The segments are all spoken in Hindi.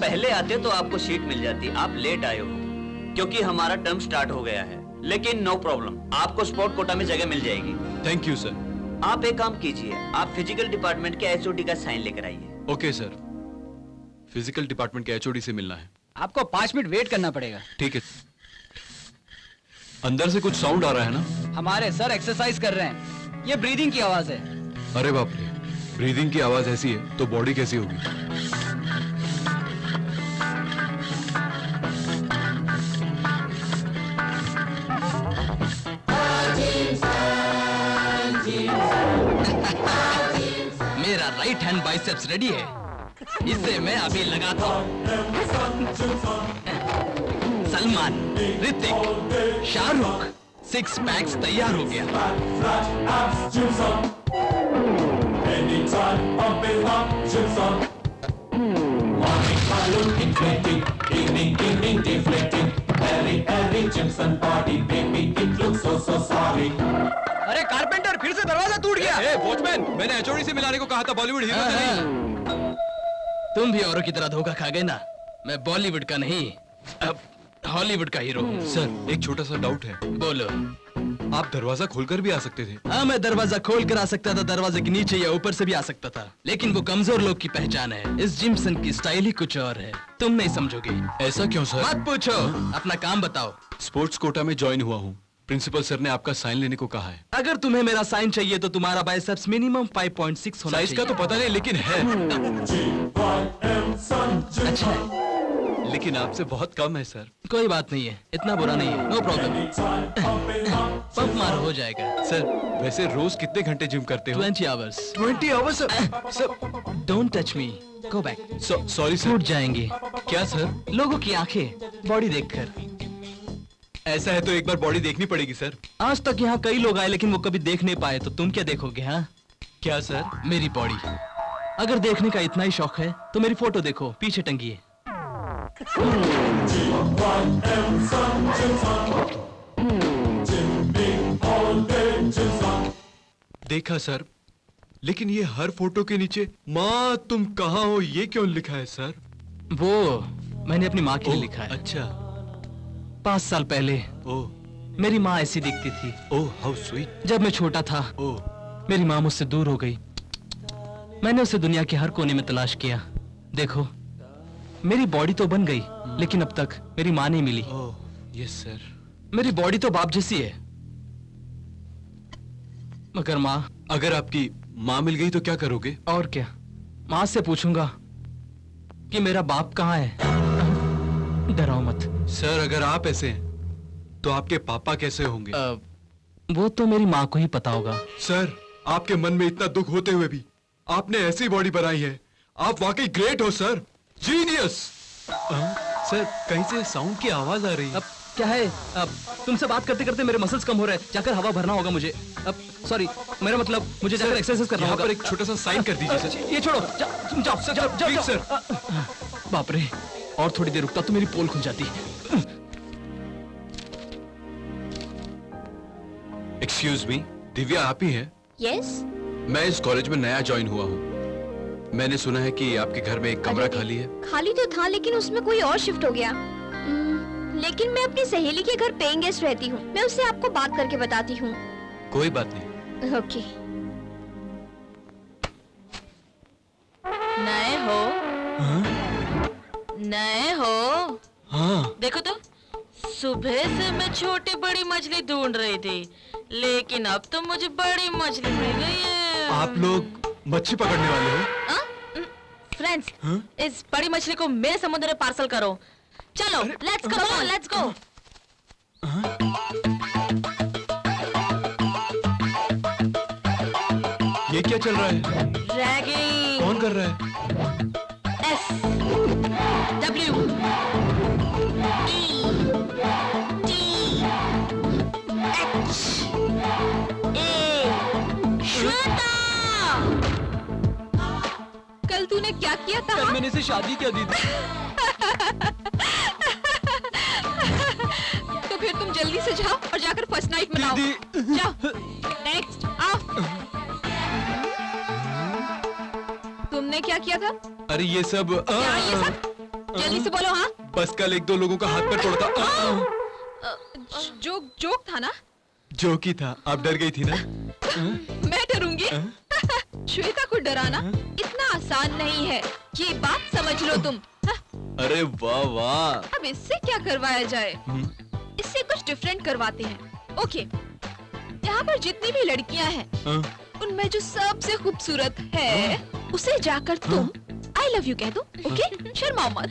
पहले आते तो आपको सीट मिल जाती, आप लेट आए हो क्योंकि हमारा टर्म स्टार्ट हो गया है। लेकिन नो प्रॉब्लम, आपको स्पोर्ट कोटा में जगह मिल जाएगी। Thank you sir. आप एक काम कीजिए, आप फिजिकल डिपार्टमेंट के एचओडी का साइन लेकर आइए। ओके सर, फिजिकल डिपार्टमेंट के एचओडी से मिलना है। आपको 5 मिनट वेट करना पड़ेगा। ठीक है। अंदर से कुछ साउंड आ रहा है ना? हमारे सर एक्सरसाइज कर रहे हैं, ये ब्रीदिंग की आवाज है। अरे बाप रे, ब्रीदिंग की आवाज ऐसी है तो बॉडी कैसी होगी? मेरा राइट हैंड बाइसेप्स रेडी है, इससे मैं अभी लगाता हूं। सलमान, ऋतिक, शाहरुख, 6 पैक्स तैयार हो गया। अरे कारपेंटर, फिर से दरवाजा टूट गया। वॉचमैन, मैंने एचओडी से मिलाने को कहा था, बॉलीवुड हीरो से नहीं। तुम भी औरों की तरह धोखा खा गए ना। मैं बॉलीवुड का नहीं, अब हॉलीवुड का हीरो हूँ। सर, एक छोटा सा डाउट है। बोलो। आप दरवाजा खोलकर भी आ सकते थे। हाँ, मैं दरवाजा खोल कर आ सकता था, दरवाजे के नीचे या ऊपर से भी आ सकता था, लेकिन वो कमजोर लोग की पहचान है। इस जिम्सन की स्टाइल ही कुछ और है, तुम नहीं समझोगे। ऐसा क्यों सर? मत पूछो, अपना काम बताओ। स्पोर्ट्स कोटा में ज्वाइन हुआ हूँ, प्रिंसिपल सर ने आपका साइन लेने को कहा है। अगर तुम्हें मेरा साइन चाहिए तो तुम्हारा बाइसेप्स मिनिमम 5.6 होना साइज का तो पता नहीं, लेकिन है। अच्छा है, लेकिन आपसे बहुत कम है सर। कोई बात नहीं है, इतना बुरा नहीं है, नो प्रॉब्लम। पंप मारो, हो जाएगा। सर, वैसे रोज कितने घंटे जिम करते हो? 20 hours. 20 hours sir? Don't touch me, go back. Sorry sir. टूट जाएंगे। क्या सर? लोगों की आंखें बॉडी देखकर। ऐसा है तो एक बार बॉडी देखनी पड़ेगी सर। आज तक यहाँ कई लोग आए लेकिन वो कभी देख नहीं पाए, तो तुम क्या देखोगे? हाँ, क्या सर? मेरी बॉडी। अगर देखने का इतना ही शौक है तो मेरी फोटो देखो, पीछे टंगी है। देखा सर, लेकिन ये हर फोटो के नीचे माँ तुम कहाँ हो ये क्यों लिखा है सर? वो मैंने अपनी माँ के लिए लिखा है। अच्छा। 5 साल पहले ओह, मेरी माँ ऐसी दिखती थी। Oh how sweet. जब मैं छोटा था ओह, मेरी माँ मुझसे दूर हो गई। मैंने उसे दुनिया के हर कोने में तलाश किया। देखो, मेरी बॉडी तो बन गई लेकिन अब तक मेरी माँ नहीं मिली। Oh yes sir. मेरी बॉडी तो बाप जैसी है, मगर माँ। अगर आपकी माँ मिल गई तो क्या करोगे? और क्या, माँ से पूछूंगा कि मेरा बाप कहाँ है। डराओ मत। सर, अगर आप ऐसे हैं तो आपके पापा कैसे होंगे? वो तो मेरी माँ को ही पता होगा। सर, आपके मन में इतना दुख होते हुए भी आपने ऐसी बॉडी बनाई है। आप वाकई ग्रेट हो सर, जीनियस। सर, कहीं से साउंड की आवाज आ रही है। अब क्या है? अब तुमसे बात करते करते मेरे मसल्स कम हो रहे हैं, जाकर हवा भरना होगा मुझे। अब सॉरी, मेरा मतलब मुझे जाकर एक्सरसाइज करना होगा। पर एक छोटा सा साइन कर दीजिए सर। ये छोड़ो, तुम जाओ सर, जाओ प्लीज जाओ। सर। बाप रे, और थोड़ी देर रुकता तो मेरी पोल खुल जाती। एक्सक्यूज मी, दिव्या आप ही हैं? यस। मैं इस कॉलेज में नया ज्वाइन हुआ हूँ। मैंने सुना है कि आपके घर में एक कमरा खाली है। खाली तो था लेकिन उसमें कोई और शिफ्ट हो गया। लेकिन मैं अपनी सहेली के घर पेइंग गेस्ट रहती हूँ, मैं उससे आपको बात करके बताती हूँ। कोई बात नहीं। ओके। नए हो? नए हो? हाँ। देखो तो, सुबह से मैं छोटी बड़ी मछली ढूंढ रही थी, लेकिन अब तो मुझे बड़ी मछली मिल गई है। आप लोग मच्छी पकड़ने वाले हो? फ्रेंड्स, इस बड़ी मछली को मेरे समुद्र में पार्सल करो। चलो, लेट्स गो, लेट्स गो। ये क्या चल रहा है? रैगिंग। कौन कर रहा है? S W E T H A Shweta. कल तूने क्या किया था? कल मैंने इसे शादी क्या दी थी? तो फिर तुम जल्दी से जाओ और जाकर फर्स्ट नाइट मनाओ। जाओ। नेक्स्ट, आओ। तुमने क्या किया था? अरे ये सब क्या ये सब? जल्दी से बोलो। हाँ, बस कल 1-2 लोगों का हाथ पैर तोड़ा था। जोक था ना? जो की था, आप डर गई थी ना? मैं डरूंगी? श्वेता को डराना इतना आसान नहीं है, ये बात समझ लो तुम। अरे वाह वाह। अब इससे क्या करवाया जाए? इससे कुछ डिफरेंट करवाते हैं। ओके, यहाँ पर जितनी भी लड़कियाँ हैं, उनमें जो सबसे खूबसूरत है, उसे जाकर तुम आई लव यू कह दो। ओके, शर्माओ मत।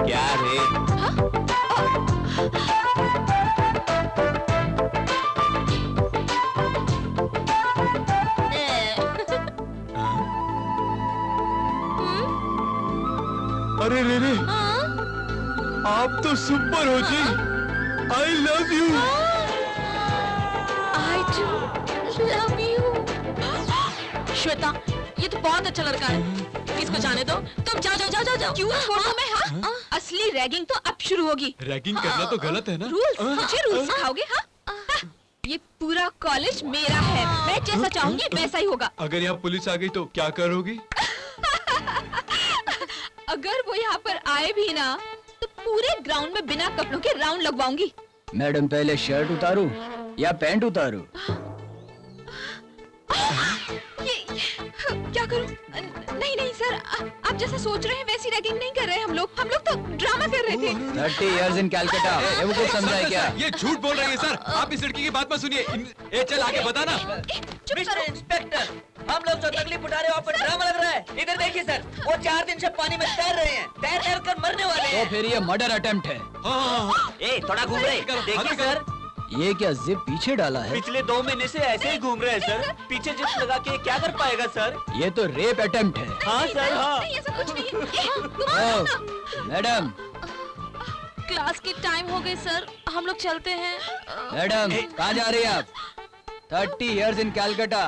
क्या रे? अरे रे रे, आप तो सुपर हो जी। I love you. I do love you. Shweta, ये तो बहुत अच्छा लड़का है, इसको जाने दो। तुम जाओ जाओ जाओ जाओ जाओ। क्यों छोड़ो मैं? हाँ, असली रैगिंग तो अब शुरू होगी। रैगिंग करना तो गलत है ना? रूल्स, मुझे रूल्स सिखाओगे? हाँ, ये पूरा कॉलेज मेरा है, मैं जैसा चाहूंगी वैसा ही होगा। अगर यहाँ पुलिस आ गई तो क्या करोगी? अगर वो यहाँ पर आए भी ना, तो पूरे ग्राउंड में बिना कपड़ों के राउंड लगवाऊंगी। मैडम पहले शर्ट उतारूं या पैंट उतारूं? ये क्या करूं? नहीं नहीं सर, आप जैसा सोच रहे हैं वैसी रैगिंग नहीं कर रहे हैं हम लोग तो ड्रामा कर रहे थे। 30 years in Calcutta, ये वो कुछ समझा है क्या? ये झूठ बोल रही है सर। आप इस लड़की की बात मत सुनिए। ए चल आगे बता ना। चुप मिस्टर करो। इंस्पेक्टर, हम लोग जो तकलीफ उठा रहे हो आप पर ड्रामा लग रहा है। इधर देखिए सर, वो 4 दिन से पानी में तैर रहे हैं, तैर तैर कर मरने वाले तो हैं। फिर ये मर्डर अटेम्प्ट है। हाँ। ए थोड़ा घूम रहे, देखिए सर, ये क्या जिप पीछे डाला है? पिछले 2 महीने से ऐसे ही घूम रहे हैं सर। पीछे जिप लगा के क्या कर पाएगा सर? ये तो रेप अटेम्प्ट है। हाँ सर, हाँ। नहीं ऐसा कुछ नहीं है। ओ, मैडम क्लास की टाइम हो गई सर, हम लोग चलते हैं। मैडम कहाँ जा रही हैं आप? 30 years in Calcutta,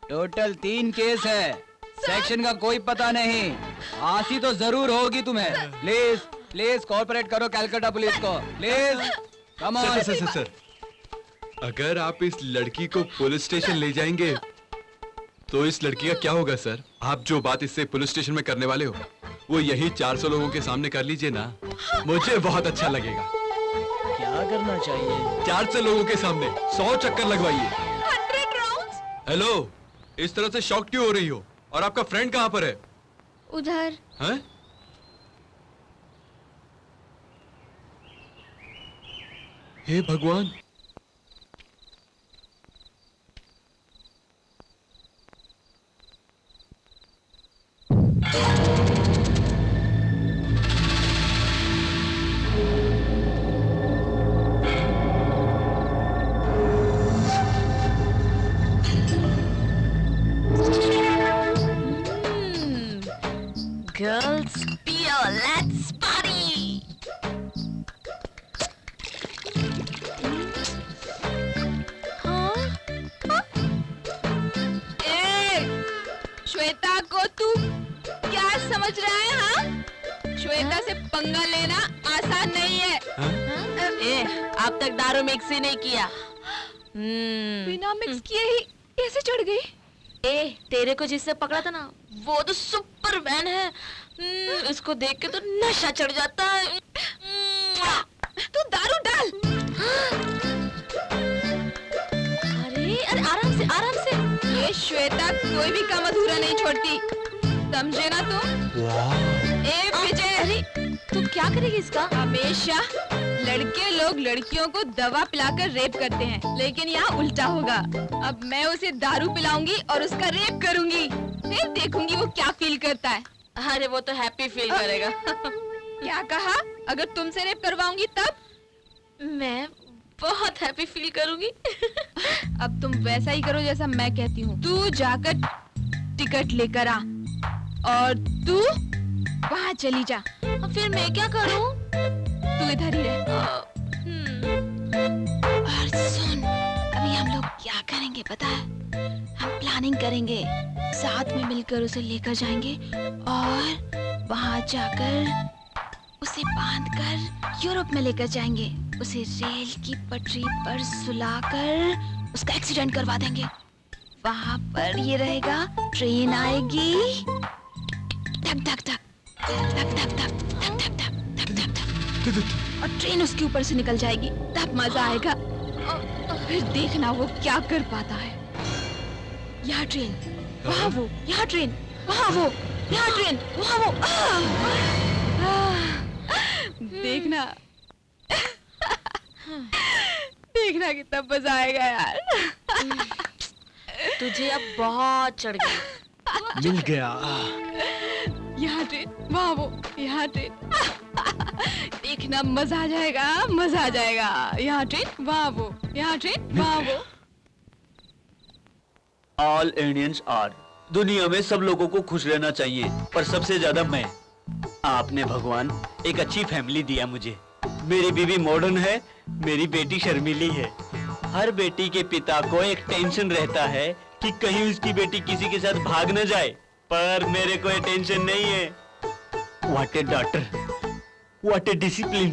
total 3 case है। सेक्शन का कोई पता नहीं, फांसी तो जरूर होगी तुम्हें। प्लीज प्लीज कोऑपरेट करो कैलकाटा पुलिस को, प्लीज कम ऑन। सर, अगर आप इस लड़की को पुलिस स्टेशन ले जाएंगे तो इस लड़की का क्या होगा सर? आप जो बात इससे पुलिस स्टेशन में करने वाले हो वो यही 400 लोगों के सामने कर लीजिए ना, मुझे बहुत अच्छा लगेगा। क्या करना चाहिए? 400 लोगों के सामने 100 चक्कर लगवाइए। 100 राउंड्स। हेलो, इस तरह से शॉक क्यों हो रही हो? और आपका फ्रेंड कहाँ पर है? उधर। हैं? हे भगवान, गर्ल्स पियो, लेट्स पार्टी। श्वेता को तू क्या समझ रहा है? हाँ, श्वेता से पंगा लेना आसान नहीं है। ए, अब तक दारू मिक्स ही नहीं किया। बिना मिक्स किए ही कैसे चढ़ गई? ए, तेरे को जिससे पकड़ा था ना, वो तो सुपर मैन है। इसको देख के तो नशा चढ़ जाता है। तू दारू डाल। अरे अरे आराम से आराम से। ये श्वेता कोई भी काम अधूरा नहीं छोड़ती, समझे ना तुम? ए विजय, अरे तू क्या करेगी इसका? हमेशा लड़के लोग लड़कियों को दवा पिलाकर रेप करते हैं, लेकिन यहाँ उल्टा होगा। अब मैं उसे दारू पिलाऊंगी और उसका रेप करूंगी, फिर देखूंगी वो क्या फील करता है। अरे वो तो हैप्पी फील करेगा। क्या कहा? अगर तुमसे रेप करवाऊंगी तब? मैं बहुत हैप्पी फील करूंगी। अब तुम वैसा ही करो जैसा मैं कहती हूँ। तू जाकर टिकट लेकर आ और तू वहाँ चली जा। अब फिर मैं क्या करूं? तू इधर ही रह। और सुन, अभी हम लोग क्या करेंगे पता है? हम प्लानिंग करेंगे, साथ में मिलकर उसे लेकर जाएंगे और वहाँ जाकर उसे बांधकर यूरोप में लेकर जाएंगे। उसे रेल की पटरी पर सुलाकर उसका एक्सीडेंट करवा देंगे। वहाँ पर ये रहेगा, ट्रेन आएगी, धक धक धक धक धक धक धक धक धक धक धक, और ट्रेन उसके ऊपर से निकल जाएगी, तब मजा आएगा। और फिर देखना वो क्या कर पाता है। यहाँ ट्रेन, वहाँ वो, यहाँ ट्रेन, वहाँ वो, यहाँ ट्रेन, वहाँ वो। देखना देखना कितना मजा आएगा यार। तुझे अब बहुत चढ़ गई। मिल गया। यहाँ ट्रेन, वहाँ वो, यहाँ ट्रेन। देखना मजा आ जाएगा, मजा आ जाएगा। यहाँ ट्रेन, वहाँ वो, यहाँ ट्रेन, वहाँ वो। ऑल इंडियंस आर, दुनिया में सब लोगों को खुश रहना चाहिए, पर सबसे ज्यादा मैं। आपने भगवान एक अच्छी फैमिली दिया मुझे। मेरी बीवी मॉडर्न है, मेरी बेटी शर्मीली है। हर बेटी के पिता को एक टेंशन रहता है कि कहीं उसकी बेटी किसी के साथ भाग न जाए, पर मेरे को ये टेंशन नहीं है। What A daughter, what A discipline,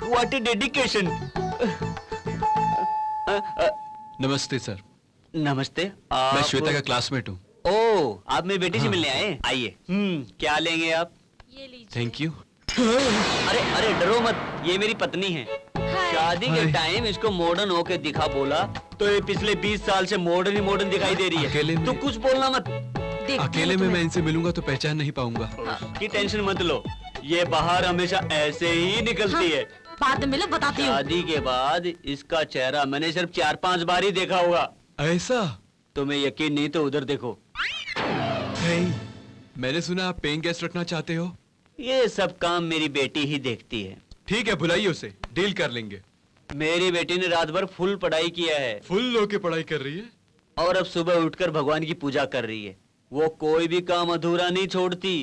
what A dedication. नमस्ते सर। नमस्ते। मैं आप श्वेता का क्लासमेट हूँ। ओ, आप मेरी बेटी से मिलने आए? आइए। क्या लेंगे आप? ये लीजिए। Thank you. अरे अरे डरो मत, ये मेरी पत्नी है। शादी के हाय। टाइम इसको मॉडर्न होके दिखा बोला तो ये पिछले 20 साल से मॉडर्न ही मॉडर्न दिखाई दे रही अकेले है। में- तो कुछ बोलना मत। अकेले में मैं इनसे मिलूंगा तो पहचान नहीं पाऊंगा। की टेंशन मत लो, ये बाहर हमेशा ऐसे ही निकलती है। बाद में मिलो, बताती हूँ। शादी के बाद इसका चेहरा मैंने सिर्फ 4-5 बार ही देखा होगा। ऐसा? तुम्हें यकीन नहीं तो उधर देखो। मैंने सुना आप पेइंग गेस्ट रखना चाहते हो। ये सब काम मेरी बेटी ही देखती है। ठीक है, बुलाइए उसे, डील कर लेंगे। मेरी बेटी ने रात भर फुल पढ़ाई किया है फुल होके पढ़ाई कर रही है। और अब सुबह उठकर भगवान की पूजा कर रही है। वो कोई भी काम अधूरा नहीं छोड़ती।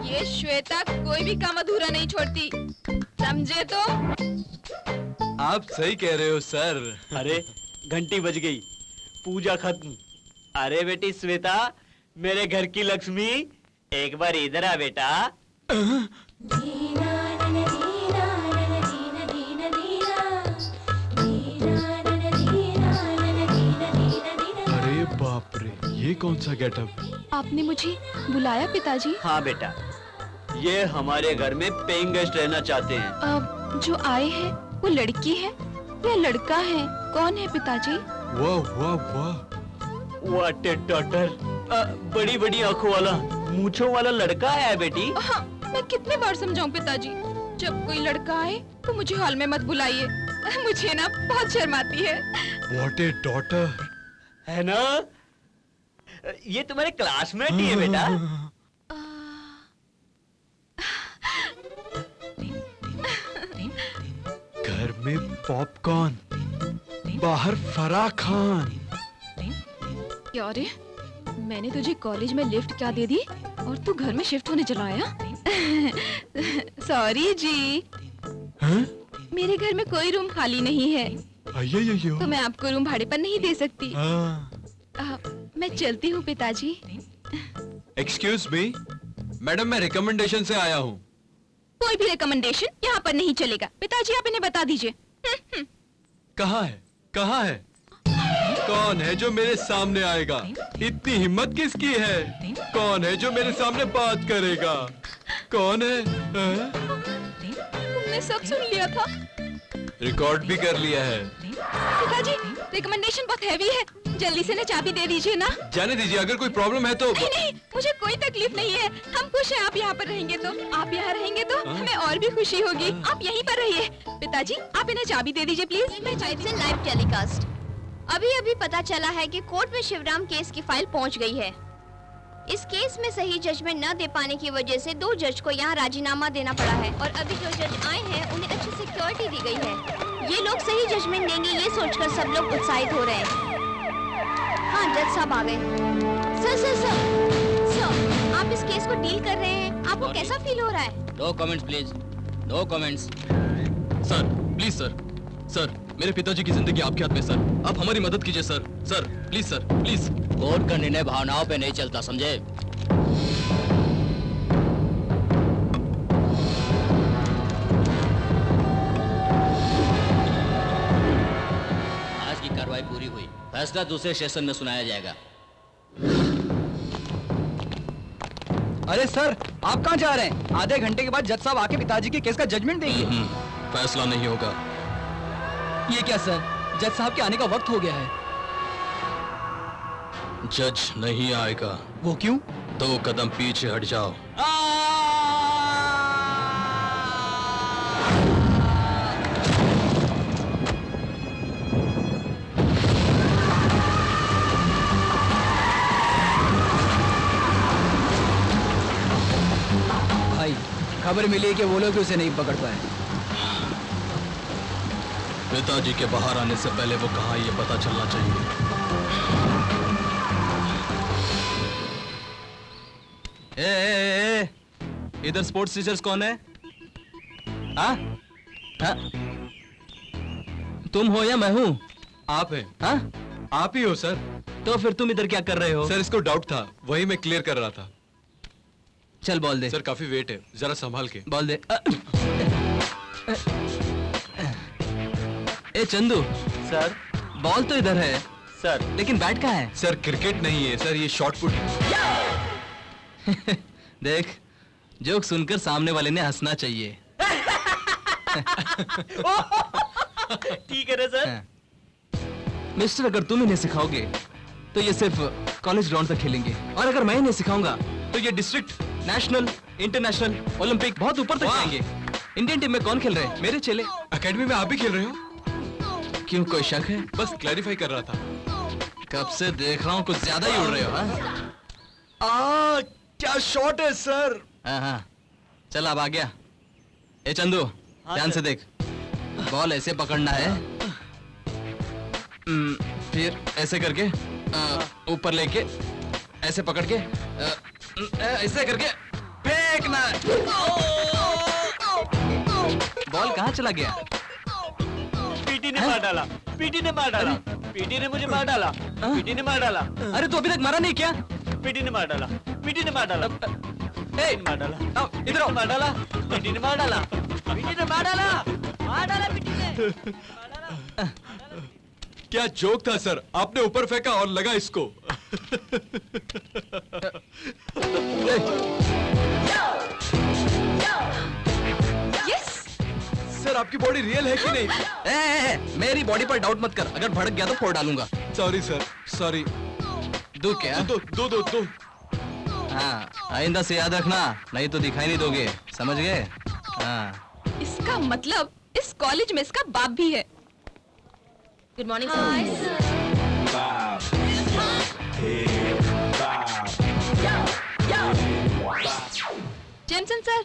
ये श्वेता कोई भी काम अधूरा नहीं छोड़ती, समझे तो? आप सही कह रहे हो सर। अरे घंटी बज गई, पूजा खत्म। अरे बेटी श्वेता, मेरे घर की लक्ष्मी, एक बार इधर आ बेटा। अरे बाप रे, ये कौन सा गेटअप? आपने मुझे बुलाया पिताजी? हाँ बेटा, ये हमारे घर में पेइंग गेस्ट रहना चाहते हैं। अब जो आए हैं वो लड़की है या लड़का है? कौन है पिताजी? वाह वाह वाह। What A daughter. बड़ी बड़ी आंखों वाला, मूंछों वाला लड़का है बेटी। हाँ, मैं कितने बार समझाऊं पिताजी, जब कोई लड़का आए तो मुझे हॉल में मत बुलाइए। मुझे ना बहुत शर्म आती है। What A daughter. है ना? ये तुम्हारे क्लासमेट ही है बेटा। घर में पॉपकॉर्न, बाहर फराह खान। क्या रे, मैंने तुझे कॉलेज में लिफ्ट क्या दे दी और तू घर में शिफ्ट होने चला आया? सॉरी जी, हैं? मेरे घर में कोई रूम खाली नहीं है, अय्यो। तो मैं आपको रूम भाड़े पर नहीं दे सकती। हाँ। मैं चलती हूँ पिताजी। एक्सक्यूज मी, मैडम मैं रिकमेंडेशन से आया हूँ। कोई भी रिकमेंडेशन यहाँ पर नहीं चलेगा। पिताजी आप इन्हें बता दीजिए। कहाँ है? कहाँ है? कौन है जो मेरे सामने आएगा? इतनी हिम्मत किसकी है? कौन है जो मेरे सामने बात करेगा? कौन है? हाँ? तुमने सब सुन लिया था। रिकॉर्ड भी कर लिया है। पिताजी रिकमेंडेशन बहुत हैवी है, जल्दी से ना चाबी दे दीजिए ना। जाने दीजिए, अगर कोई प्रॉब्लम है तो। नहीं नहीं, मुझे कोई तकलीफ नहीं है। हम खुश हैं आप यहाँ पर रहेंगे तो। आप यहाँ रहेंगे तो हमें और भी खुशी होगी। आप यहीं पर रहिए। पिताजी आप इन्हें चाबी दे दीजिए प्लीज। से लाइव टेलीकास्ट। अभी अभी पता चला है कि कोर्ट में शिवराम केस की फाइल पहुंच गई है। इस केस में सही जजमेंट न दे पाने की वजह से 2 जज को यहाँ राजीनामा देना पड़ा है और अभी जो जज आए हैं उन्हें अच्छी सिक्योरिटी दी गई है। ये लोग सही जजमेंट देंगे ये सोचकर सब लोग उत्साहित हो रहे हैं। हाँ जज साहब आ गए। सर आप इस केस को डील कर रहे हैं, आपको कैसा फील हो रहा है? No comments please, no comments. Sir please sir, sir मेरे पिताजी की जिंदगी आपके हाथ में सर, आप हमारी मदद कीजिए sir, sir please sir please. Court का निर्णय भावनाओं पे नहीं चलता, समझे? आज की कार्रवाई पूरी हुई, फैसला दूसरे सेशन में सुनाया जाएगा। अरे सर, आप कहाँ जा रहे हैं? आधे घंटे के बाद जज साहब आके पिताजी के केस का जजमेंट देंगे। फैसला नहीं होगा। ये क्या सर, जज साहब के आने का वक्त हो गया है। जज नहीं आएगा। वो क्यों? 2 कदम पीछे हट जाओ। भाई, खबर मिली कि वो लोग उसे नहीं पकड़ पाए। पिताजी के बाहर आने से पहले वो कहाँ ये पता चलना चाहिए। ए, इधर स्पोर्ट्स टीचर्स कौन है? हाँ? हाँ? तुम हो या मैं हूँ? आप हैं। हाँ? आप ही हो सर। तो फिर तुम इधर क्या कर रहे हो? सर इसको डाउट था, वही मैं क्लियर कर रहा था। चल बोल दे। सर काफी वेट है, जरा संभाल के। बोल दे। ए चंदू, सर बॉल तो इधर है सर लेकिन बैट कहाँ है? सर क्रिकेट नहीं है सर, ये शॉर्ट पुट है। देख, जोक सुनकर सामने वाले ने हंसना चाहिए। ठीक है ना सर। हाँ। मिस्टर, अगर तुम इन्हें सिखाओगे तो ये सिर्फ कॉलेज ग्राउंड तक खेलेंगे, और अगर मैं इन्हें सिखाऊंगा तो ये डिस्ट्रिक्ट, नेशनल, इंटरनेशनल, ओलंपिक बहुत ऊपर तक जाएंगे। इंडियन टीम में कौन खेल रहे हैं? मेरे चेले। एकेडमी में आप भी खेल रहे हो? क्यों, कोई शक है? बस क्लैरिफाई कर रहा था। कब से देख रहा हूँ, कुछ ज्यादा ही उड़ रहे हो। हाँ? क्या शॉट है सर। हाँ हाँ, चल अब आ गया। ए चंदू, ध्यान से देख, बॉल ऐसे पकड़ना है, फिर ऐसे करके ऊपर लेके ऐसे पकड़ के ऐसे करके फेंकना है। बॉल कहाँ चला गया? पीटी ने मार डाला, पीटी ने मार डाला, पीटी ने मुझे मार डाला, पीटी ने मार डाला, अरे तू अभी तक मारा नहीं क्या? पीटी ने मार डाला, पीटी ने मार डाला, ए, मार डाला, इधर आओ। मार डाला, पीटी ने मार डाला, पीटी ने मार डाला, मार डाला पीटी ने। क्या जोक था सर, आपने ऊपर फेंका और लगा इसको। यस। सर आपकी बॉडी रियल है कि नहीं? मेरी बॉडी पर डाउट मत कर, अगर भड़क गया तो फोड़ डालूंगा। Sorry sir, sorry. दो क्या? दो। हाँ, आइंदा से याद रखना, नहीं तो दिखाई नहीं दोगे, समझ गए? हाँ। इसका मतलब इस कॉलेज में इसका बाप भी है। Good morning hi sir. Jameson sir,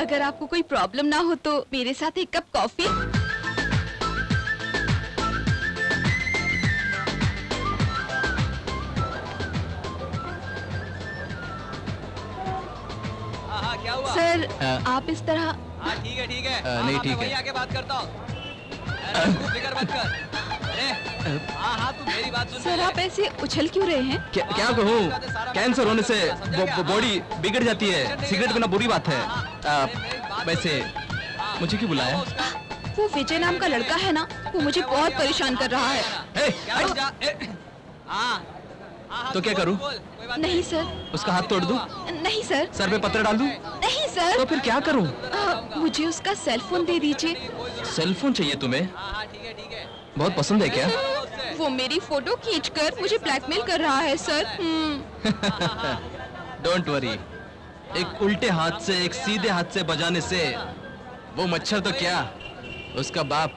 अगर आपको कोई प्रॉब्लम ना हो तो मेरे साथ एक कप कॉफी। हाँ, क्या हुआ? सर, हाँ। आप इस तरह हाँ, ठीक है ठीक है। नहीं, हाँ, ठीक मैं वहीं है। आके बात करता हूँ। अरे, तू फिक्र मत कर। अरे, हाँ तू मेरी बात सुन। सर, आप ऐसे उछल क्यों रहे हैं? क्या कहूँ, कैंसर होने से बॉडी बिगड़ जाती है, सिगरेट पीना बुरी बात है। वैसे मुझे क्यों बुलाया? वो विजय नाम का लड़का है ना, वो मुझे बहुत परेशान कर रहा है। तो क्या करूँ? नहीं सर। उसका हाथ तोड़ दूं? नहीं सर। सर पे पत्थर डाल दूं? नहीं सर। तो फिर क्या करूं? मुझे उसका सेल फोन दे दीजिए। सेल फोन चाहिए तुम्हें? बहुत पसंद है क्या? वो मेरी फोटो खींचकर मुझे ब्लैकमेल कर रहा है सर। डोंट वरी, एक उल्टे हाथ से एक सीधे हाथ से बजाने से वो मच्छर तो क्या, उसका बाप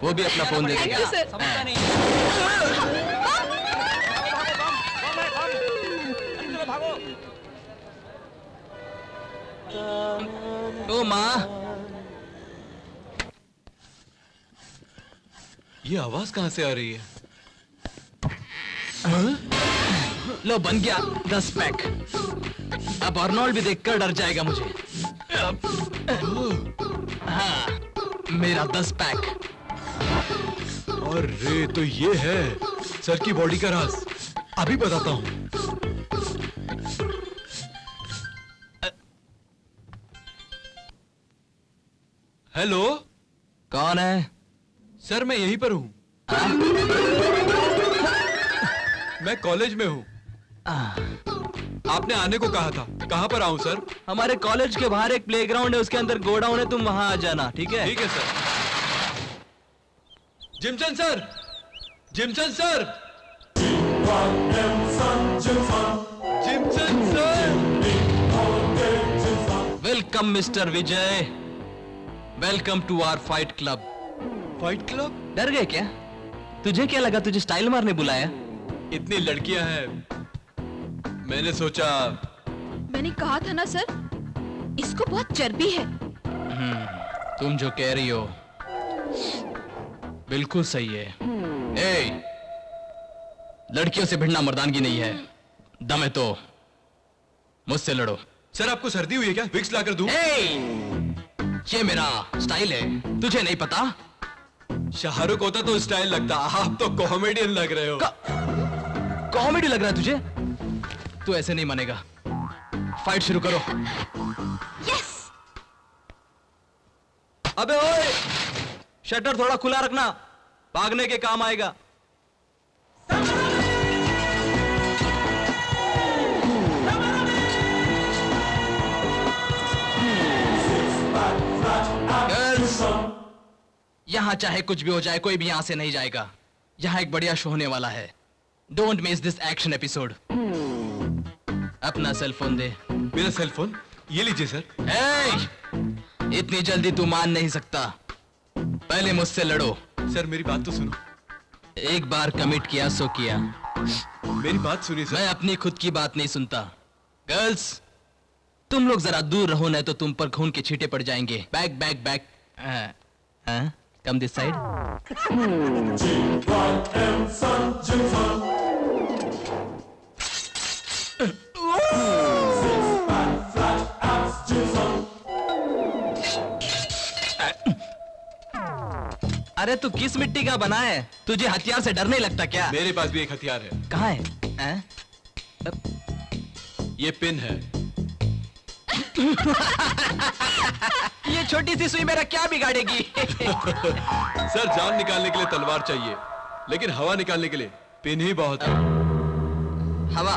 वो भी अपना फोन दे थैंक यू देगा। सर। ओ माँ, ये आवाज कहाँ से आ रही है? लो बन गया 10 पैक। अब अर्नोल्ड भी देखकर डर जाएगा मुझे। हाँ, मेरा 10 पैक। अरे तो ये है सर की बॉडी का राज, अभी बताता हूँ। हेलो, कौन है? सर मैं यहीं पर हूँ। हाँ? मैं कॉलेज में हूँ। आपने आने को कहा था, कहाँ पर आऊँ सर? हमारे कॉलेज के बाहर एक प्लेग्राउंड है, उसके अंदर गोडाउन है, तुम वहां आ जाना, ठीक है? ठीक है sir. Jimson sir, Jimson sir, Jimson sir. Welcome mister Vijay, welcome to our fight club. Fight club? डर गए क्या? तुझे क्या लगा तुझे स्टाइल मारने बुलाया? इतनी लड़कियां हैं, मैंने सोचा। मैंने कहा था ना सर, इसको बहुत चर्बी है। तुम जो कह रही हो बिल्कुल सही है। ए, लड़कियों से भिड़ना मर्दानगी नहीं है। दम है तो मुझसे लड़ो। सर आपको सर्दी हुई है क्या? विक्स लाकर दूं? ये मेरा स्टाइल है, तुझे नहीं पता? शाहरुख होता तो स्टाइल लगता, आप तो कॉमेडियन लग रहे हो। कॉमेडी लग रहा है तुझे? तू ऐसे नहीं मानेगा। फाइट शुरू करो। यस। अबे ओए, शटर थोड़ा खुला रखना, भागने के काम आएगा। गर्ल्स, यहां चाहे कुछ भी हो जाए, कोई भी यहां से नहीं जाएगा। यहां एक बढ़िया शो होने वाला है। Don't miss this action episode. अपना सेल फोन दे। मेरा सेल फोन? ये लीजिए सर। इतनी जल्दी तू मान नहीं सकता, पहले मुझसे लड़ो। सर मेरी बात तो सुनो। एक बार कमिट किया सो किया। मेरी बात सुनिए सर। मैं अपनी खुद की बात नहीं सुनता। गर्ल्स, तुम लोग जरा दूर रहो, नहीं तो तुम पर खून के छींटे पड़ जाएंगे। Back back back. Come this side. अरे तू किस मिट्टी का बना है? तुझे हथियार से डर नहीं लगता क्या? मेरे पास भी एक हथियार है। कहाँ है? ये पिन है। ये छोटी सी सुई मेरा क्या बिगाड़ेगी? सर जान निकालने के लिए तलवार चाहिए, लेकिन हवा निकालने के लिए पिन ही बहुत है। हवा?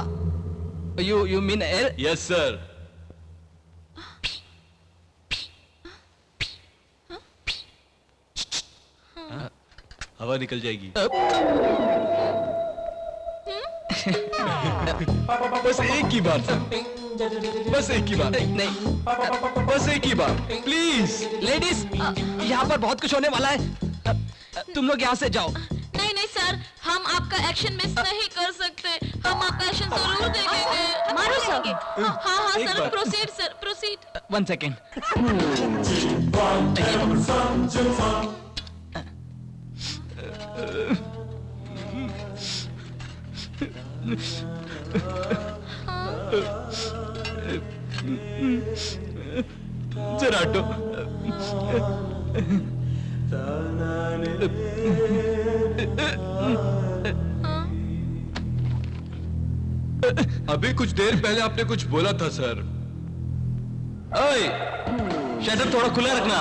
You mean air? Yes sir. हवा निकल जाएगी। बस एक ही बार सर, बस एक ही बार। नहीं, बस एक ही बार प्लीज। लेडीज, यहाँ पर बहुत कुछ होने वाला है। तुम लोग यहाँ से जाओ। नहीं नहीं सर, हम आपका एक्शन मिस नहीं कर सकते। हम आपका एक्शन जरूर देखेंगे। मारो सर। हाँ हाँ एक सर, बार। Proceed sir, proceed. 1 सेकेंड। जरा हटो। अभी कुछ देर पहले आपने कुछ बोला था सर। ओए, शटर थोड़ा खुला रखना,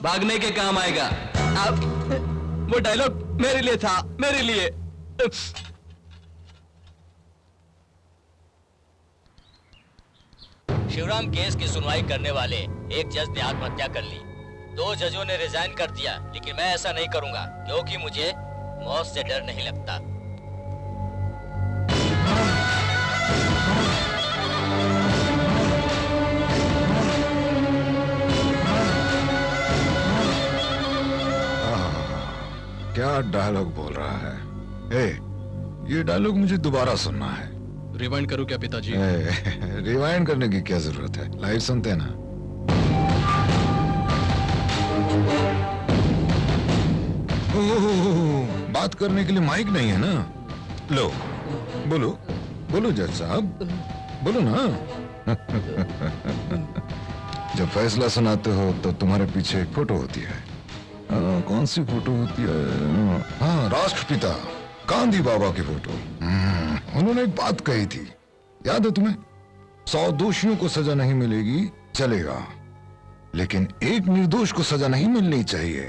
भागने के काम आएगा। अब वो डायलॉग मेरे लिए था, मेरे लिए। शिवराम केस की सुनवाई करने वाले एक जज ने आत्महत्या कर ली। 2 जजों ने रिजाइन कर दिया, लेकिन मैं ऐसा नहीं करूंगा क्योंकि मुझे मौत से डर नहीं लगता। क्या डायलॉग बोल रहा है? ए, ये डायलॉग मुझे दोबारा सुनना है। रिवाइंड करूं क्या पिताजी? रिवाइंड करने की क्या जरूरत है, लाइव सुनते हैं ना। बात करने के लिए माइक नहीं है ना। लो बोलो, बोलो जज साहब, बोलो ना। जब फैसला सुनाते हो तो तुम्हारे पीछे एक फोटो होती है। कौन सी फोटो होती है? हाँ, राष्ट्रपिता गांधी बाबा की फोटो। उन्होंने एक बात कही थी, याद है तुम्हें? 100 दोषियों को सजा नहीं मिलेगी चलेगा, लेकिन एक निर्दोष को सजा नहीं मिलनी चाहिए।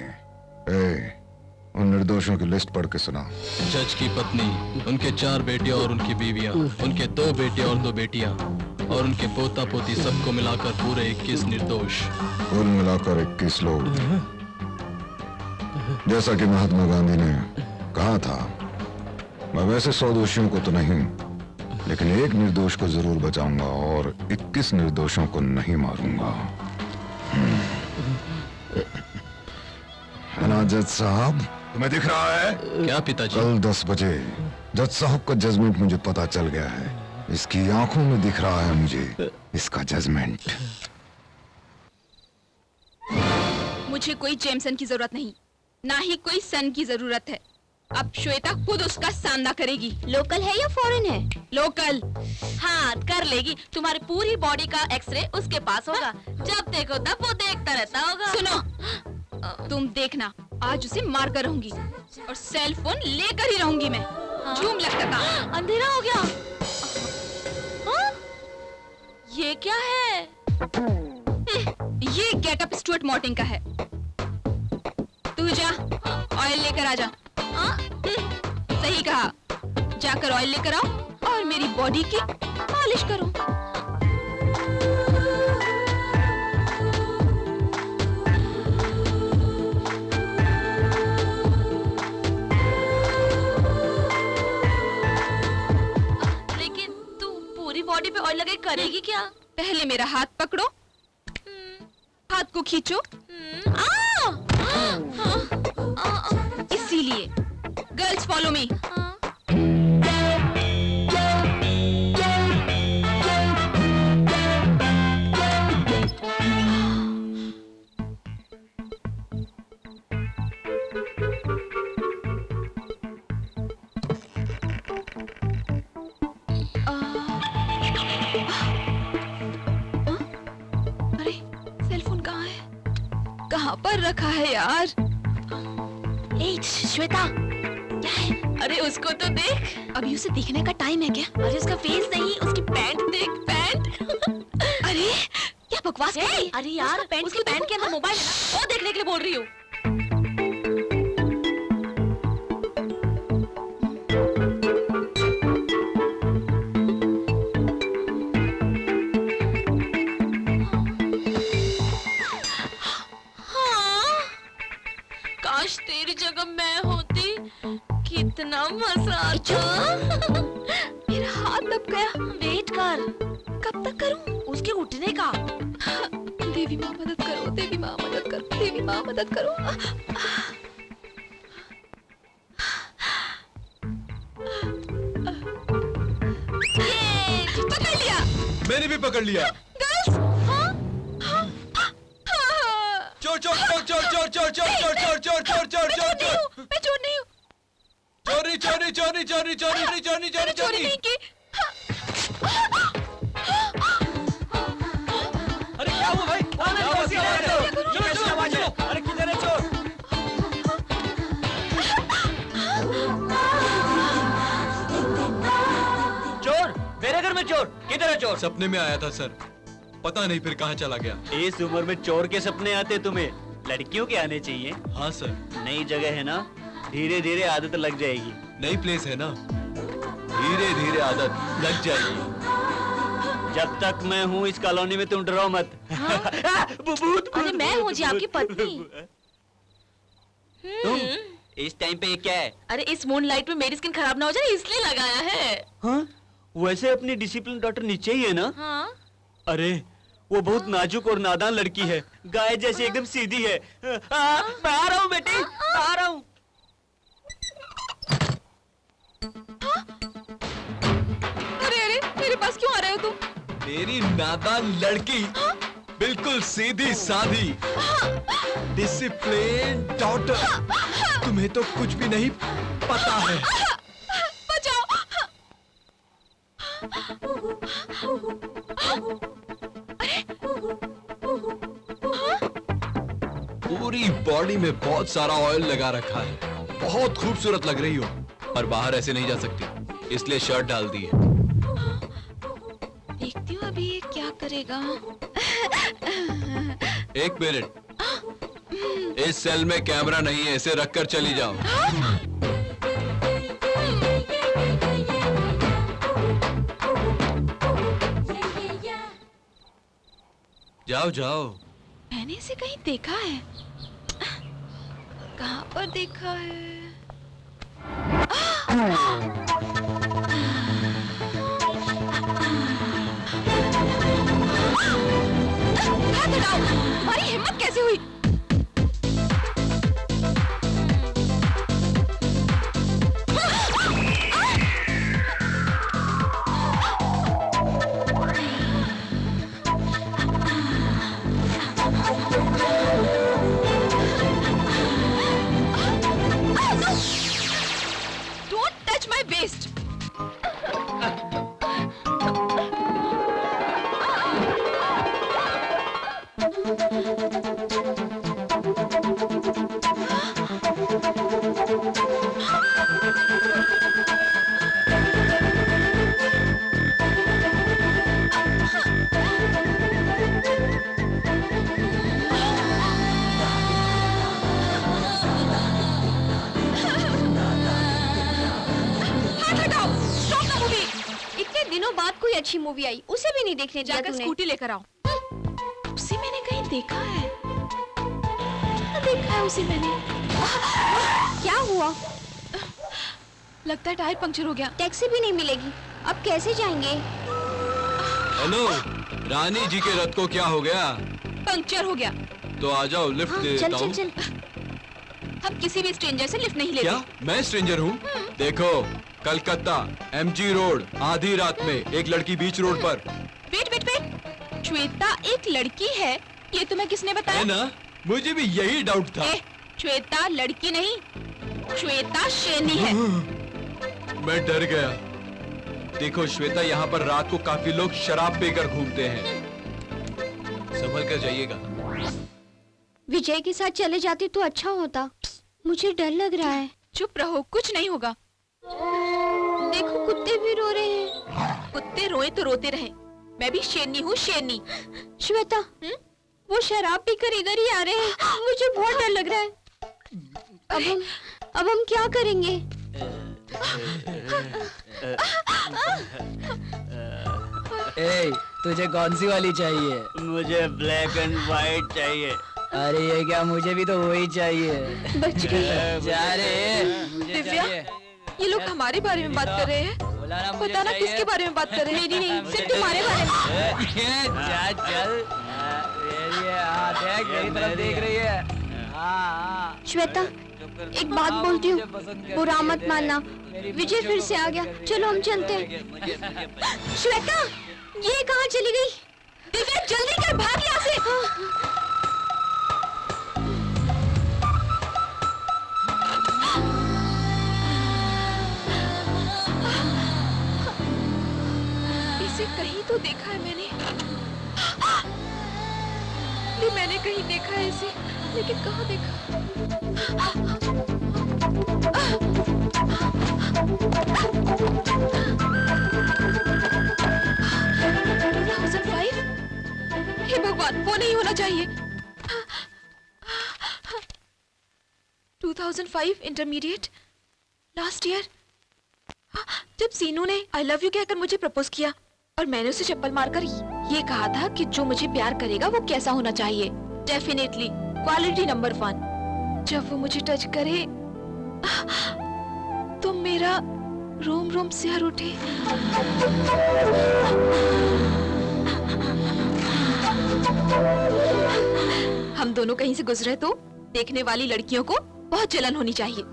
उन निर्दोषों की लिस्ट पढ़ के सुना। जज की पत्नी, उनके 4 बेटे और उनकी बीवियां, उनके 2 बेटे और 2 बेटियां और उनके पोता पोती सबको मिलाकर पूरे 21 निर्दोष। कुल मिलाकर 21 लोग। जैसा कि महात्मा गांधी ने कहा था, मैं वैसे 100 दोषियों को तो नहीं, लेकिन एक निर्दोष को जरूर बचाऊंगा और 21 निर्दोषों को नहीं मारूंगा। है ना जज साहब? तुम्हें दिख रहा है? क्या पिताजी? कल 10 बजे जज साहब का जजमेंट मुझे पता चल गया है। इसकी आंखों में दिख रहा है मुझे इसका जजमेंट। मुझे कोई जेमसन की जरूरत नहीं, ना ही कोई सन की जरूरत है। अब श्वेता खुद उसका सामना करेगी। लोकल है या फॉरेन है? लोकल। हाँ कर लेगी। तुम्हारी पूरी बॉडी का एक्सरे उसके पास होगा। जब देखो तब वो देखता रहता होगा। सुनो, तुम देखना, आज उसे मार कर रहूंगी और सेल फोन लेकर ही रहूंगी मैं। झूम लगता था। अंधेरा हो गया। हाँ? ये क्या है? ये गेटअप स्टुअर्ट मॉर्टिन का है। तू जा, ऑयल लेकर आ जा। सही कहा, जाकर ऑयल लेकर आओ और मेरी बॉडी की मालिश करो। लेकिन तू पूरी बॉडी पे ऑयल लगे करेगी क्या? पहले मेरा हाथ पकड़ो, हाथ को खींचो। इसीलिए गर्ल्स फॉलो मी। अरे सेल फोन कहाँ है? कहाँ पर रखा है यार? ए श्वेता, क्या है? अरे उसको तो देख। अभी उसे देखने का टाइम है क्या? अरे उसका फेस नहीं, उसकी पैंट देख। पैंट। अरे क्या बकवास कर रही है? अरे यार पैंट, उसकी पैंट के अंदर मोबाइल है ना, वो देखने के लिए बोल रही हूँ। काश तेरी जगह मैं होती, कितना मजा आता। मेरा हाथ दब गया। वेट कर। कब तक करूं? उसके उठने का। देवी माँ मदद करो, देवी माँ मदद करो, देवी माँ मदद करो। ये पकड़ लिया। मैंने भी पकड़ लिया। गर्ल्स, हाँ? चोर चोर चोर चोर चोर चोर चोर चोर चोर चोर चोर चोर चोर चोर। मैं चोर नहीं हूँ। चोरी चोरी चोरी चोरी चोरी चोरी चोरी चोरी नहीं की। अरे क्या हुआ भाई? अरे किधर है चोर? चोर? मेरे घर में चोर? किधर है चोर? सपने में आया था सर, पता नहीं फिर कहाँ चला गया। इस उम्र में चोर के सपने आते तुम्हें? लड़कियों के आने चाहिए। हाँ सर। नई जगह है ना, धीरे धीरे आदत लग जाएगी। नई प्लेस है ना, धीरे धीरे आदत लग जाएगी। जब तक मैं हूँ इस कॉलोनी में तुम डरो मत। भूत। अरे मैं हूँ जी आपकी पत्नी। तुम इस टाइम पे ये क्या है? अरे इस मून लाइट में मेरी स्किन खराब ना हो जाए इसलिए लगाया है। हाँ? वैसे अपनी डिसिप्लिन डॉटर नीचे ही है ना? हाँ? अरे वो बहुत नाजुक और नादान लड़की है, गाय जैसी एकदम सीधी है। मैं आ रहा हूँ बेटी, आ रहा हूँ। अरे अरे मेरे पास क्यों आ रहे हो तुम? मेरी नादान लड़की, बिल्कुल सीधी सादी, डिसिप्लिन डॉटर, तुम्हें तो कुछ भी नहीं पता है। बचाओ। पूरी बॉडी में बहुत सारा ऑयल लगा रखा है, बहुत खूबसूरत लग रही हो, पर बाहर ऐसे नहीं जा सकती, इसलिए शर्ट डाल दी है। देखती हूँ अभी ये क्या करेगा। एक मिनट, इस सेल में कैमरा नहीं है, इसे रखकर चली जाओ। जाओ जाओ। मैंने इसे कहीं देखा है। कहाँ पर देखा है? हाथ हटाओ! तुम्हारी हिम्मत कैसे हुई? Don't touch my waist! हाथ हटाओ! Stop the movie! इतने दिनों बाद कोई अच्छी मूवी आई, उसे भी नहीं देखने दिया जाकर तूने। स्कूटी लेकर आओ। उसे मैंने कहीं देखा है। देखा है उसे मैंने। क्या हुआ? लगता है टायर पंक्चर हो गया। टैक्सी भी नहीं मिलेगी, अब कैसे जाएंगे? हेलो, रानी जी के रथ को क्या हो गया? पंक्चर हो गया। तो आ जाओ, लिफ्ट हाँ, दे चल देता चल हूँ। चल। हम किसी भी स्ट्रेंजर से लिफ्ट नहीं लेते। क्या मैं स्ट्रेंजर हूँ? देखो, कलकत्ता MG रोड, आधी रात में एक लड़की बीच रोड पर। वेट वेट वेट, श्वेता एक लड़की है, ये तुम्हें किसने है बताया? ना? मुझे भी यही डाउट था। श्वेता लड़की नहीं, श्वेता शेरनी है। मैं डर गया। देखो श्वेता, यहाँ पर रात को काफी लोग शराब पीकर घूमते हैं, संभल कर जाइएगा। विजय के साथ चले जाते तो अच्छा होता, मुझे डर लग रहा है। चुप रहो, कुछ नहीं होगा। देखो कुत्ते भी रो रहे हैं। कुत्ते रोए तो रोते रहे, मैं भी शेरनी हूँ, शेरनी। श्वेता, वो शराब पीकर इधर ही आ रहे हैं, मुझे बहुत डर लग रहा है। अब हम क्या करेंगे? ए, तुझे कौन सी वाली चाहिए? मुझे ब्लैक एंड व्हाइट चाहिए। अरे ये क्या, मुझे भी तो वही चाहिए। बच गई। जा रे, मुझे दिव्या, चाहिए। ये लोग हमारे बारे में बात कर रहे हैं। बोला ना, मुझे पता ना चाहिए। किसके बारे में बात कर रहे हैं। मेरी नहीं, सिर्फ तुम्हारे बारे में। जा चल। देख, मेरी तरफ देख रही है। हाँ। श्वेता, एक बात बोलती हूँ, बुरा मत मानना। विजय फिर से आ गया, चलो हम चलते हैं। श्वेता, ये कहाँ चली गई? दिव्या जल्दी कर, भाग यहाँ से। इसे कहीं तो देखा है मैंने। मैंने कहीं देखा है इसे, लेकिन कहाँ देखा? 2005? हे भगवान, वो नहीं होना चाहिए। 2005 इंटरमीडिएट, लास्ट ईयर, जब सीनू ने आई लव यू कहकर मुझे प्रपोज किया और मैंने उसे चप्पल मारकर ये कहा था कि जो मुझे प्यार करेगा वो कैसा होना चाहिए, डेफिनेटली क्वालिटी नंबर 1। जब वो मुझे टच करे तो मेरा रोम रोम सिहर उठे। हम दोनों कहीं से गुजरे तो देखने वाली लड़कियों को बहुत जलन होनी चाहिए।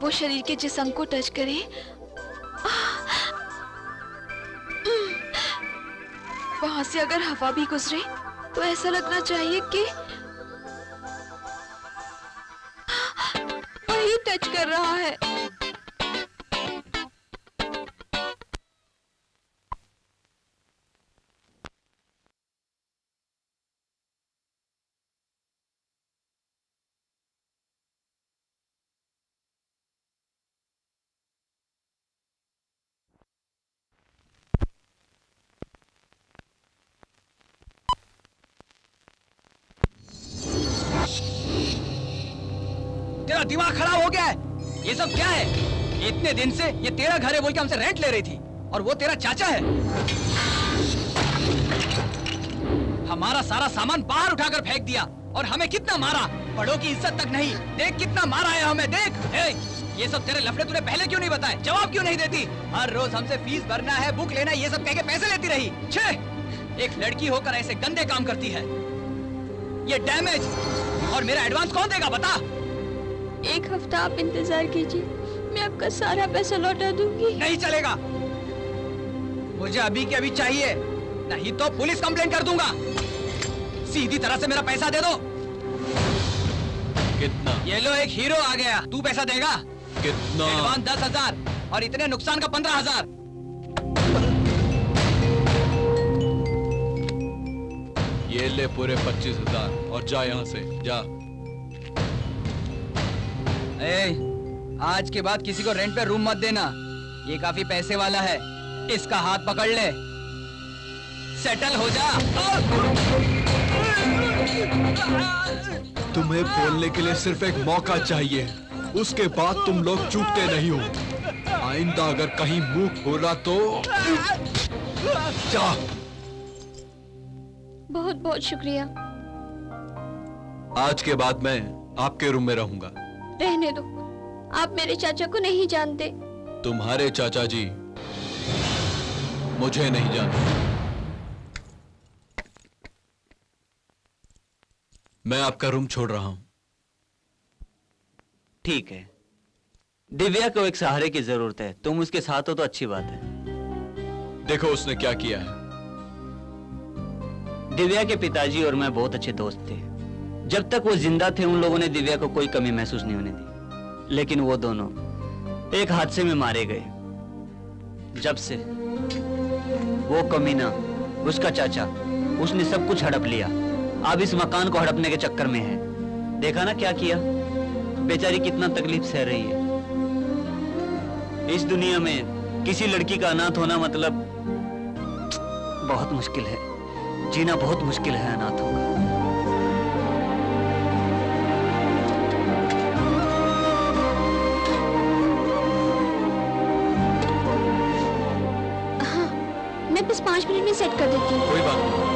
वो शरीर के जिस अंग को टच करे, वहां से अगर हवा भी गुजरे तो ऐसा लगना चाहिए कि वही टच कर रहा है। तेरा दिमाग खराब हो गया है? ये सब क्या है? इतने दिन से ये तेरा घर है बोल के हमसे रेंट ले रही थी, और वो तेरा चाचा है। हमारा सारा सामान बाहर उठाकर फेंक दिया, और हमें कितना मारा, बड़ों की इज्जत तक नहीं। देख कितना मारा है हमें, देख। ये सब तेरे लफड़े तूने पहले क्यों नहीं बताए? जवाब क्यों नहीं देती? हर रोज हमसे फीस भरना है, बुक लेना है, ये सब कह के पैसे लेती रही। छे, एक लड़की होकर ऐसे गंदे काम करती है। ये डैमेज और मेरा एडवांस कौन देगा बता? 1 हफ्ता आप इंतजार कीजिए, मैं आपका सारा पैसा लौटा दूंगी। नहीं चलेगा, मुझे अभी के अभी चाहिए, नहीं तो पुलिस कंप्लेंट कर दूंगा। सीधी तरह से मेरा पैसा दे दो। कितना? ये लो, एक हीरो आ गया। तू पैसा देगा? कितना? एडवांस 10,000 और इतने नुकसान का 15,000। ये ले पूरे 25,000 और जा यहाँ से, जा। आज के बाद किसी को रेंट पे रूम मत देना, ये काफी पैसे वाला है। इसका हाथ पकड़ ले, सेटल हो जा। तुम्हें बोलने के लिए सिर्फ एक मौका चाहिए, उसके बाद तुम लोग चूकते नहीं हो। आइंदा अगर कहीं मुंह खोला तो जा। बहुत बहुत शुक्रिया। आज के बाद मैं आपके रूम में रहूंगा। रहने दो, आप मेरे चाचा को नहीं जानते। तुम्हारे चाचा जी मुझे नहीं जानते। मैं आपका रूम छोड़ रहा हूं। ठीक है, दिव्या को एक सहारे की जरूरत है, तुम उसके साथ हो तो अच्छी बात है। देखो उसने क्या किया है। दिव्या के पिताजी और मैं बहुत अच्छे दोस्त थे। जब तक वो जिंदा थे उन लोगों ने दिव्या को कोई कमी महसूस नहीं होने दी, लेकिन वो दोनों एक हादसे में मारे गए। जब से वो कमीना, उसका चाचा, उसने सब कुछ हड़प लिया। अब इस मकान को हड़पने के चक्कर में है। देखा ना क्या किया, बेचारी कितना तकलीफ सह रही है। इस दुनिया में किसी लड़की का अनाथ होना मतलब बहुत मुश्किल है, जीना बहुत मुश्किल है अनाथों का। मैं बस 5 मिनट में सेट कर देती हूँ। कोई बात नहीं।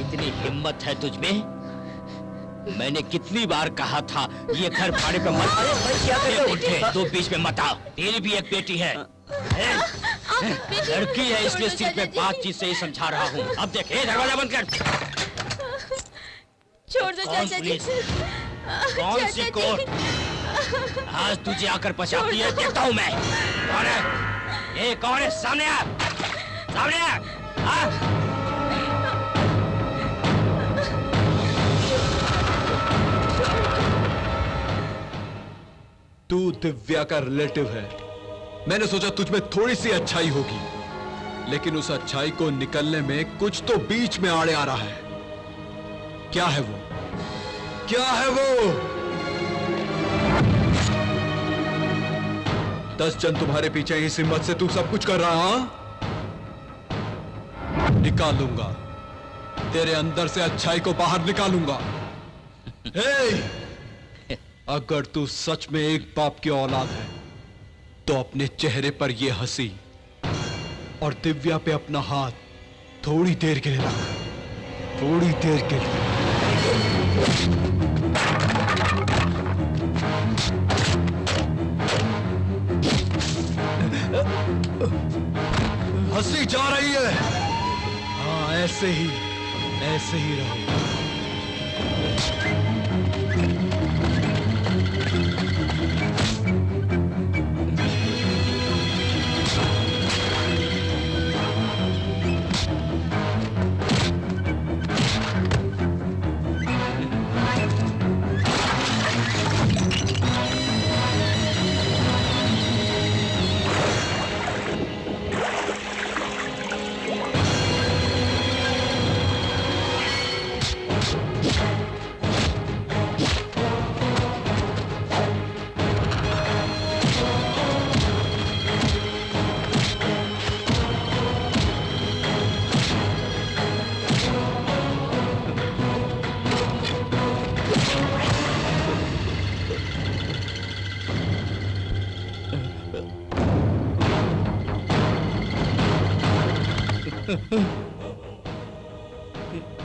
इतनी हिम्मत है तुझ में? मैंने कितनी बार कहा था ये घर भाड़े पे मत उठे, तो बीच में मत आओ। तेरी भी एक बेटी है, लड़की है, इसलिए सिर्फ मैं बातचीत से ही समझा रहा हूँ। अब देख, दरवाजा बंद कर। छोड़ दो चाचा जी। कौन सी कोर्ट? आज तुझे आकर पछाती है, देखता हूँ मैं। कौन है ये? कौन है? सामने आ, सामने आ। तू दिव्या का रिलेटिव है। मैंने सोचा तुझ में थोड़ी सी अच्छाई होगी, लेकिन उस अच्छाई को निकलने में कुछ तो बीच में आड़े आ रहा है। क्या है वो? क्या है वो? 10 जन तुम्हारे पीछे, इस हिम्मत से तू सब कुछ कर रहा? निकालूंगा तेरे अंदर से अच्छाई को बाहर निकालूंगा। अगर तू सच में एक बाप की औलाद है तो अपने चेहरे पर यह हंसी और दिव्या पे अपना हाथ थोड़ी देर के लिए रख, थोड़ी देर के लिए। हंसी जा रही है। हाँ, ऐसे ही रहो।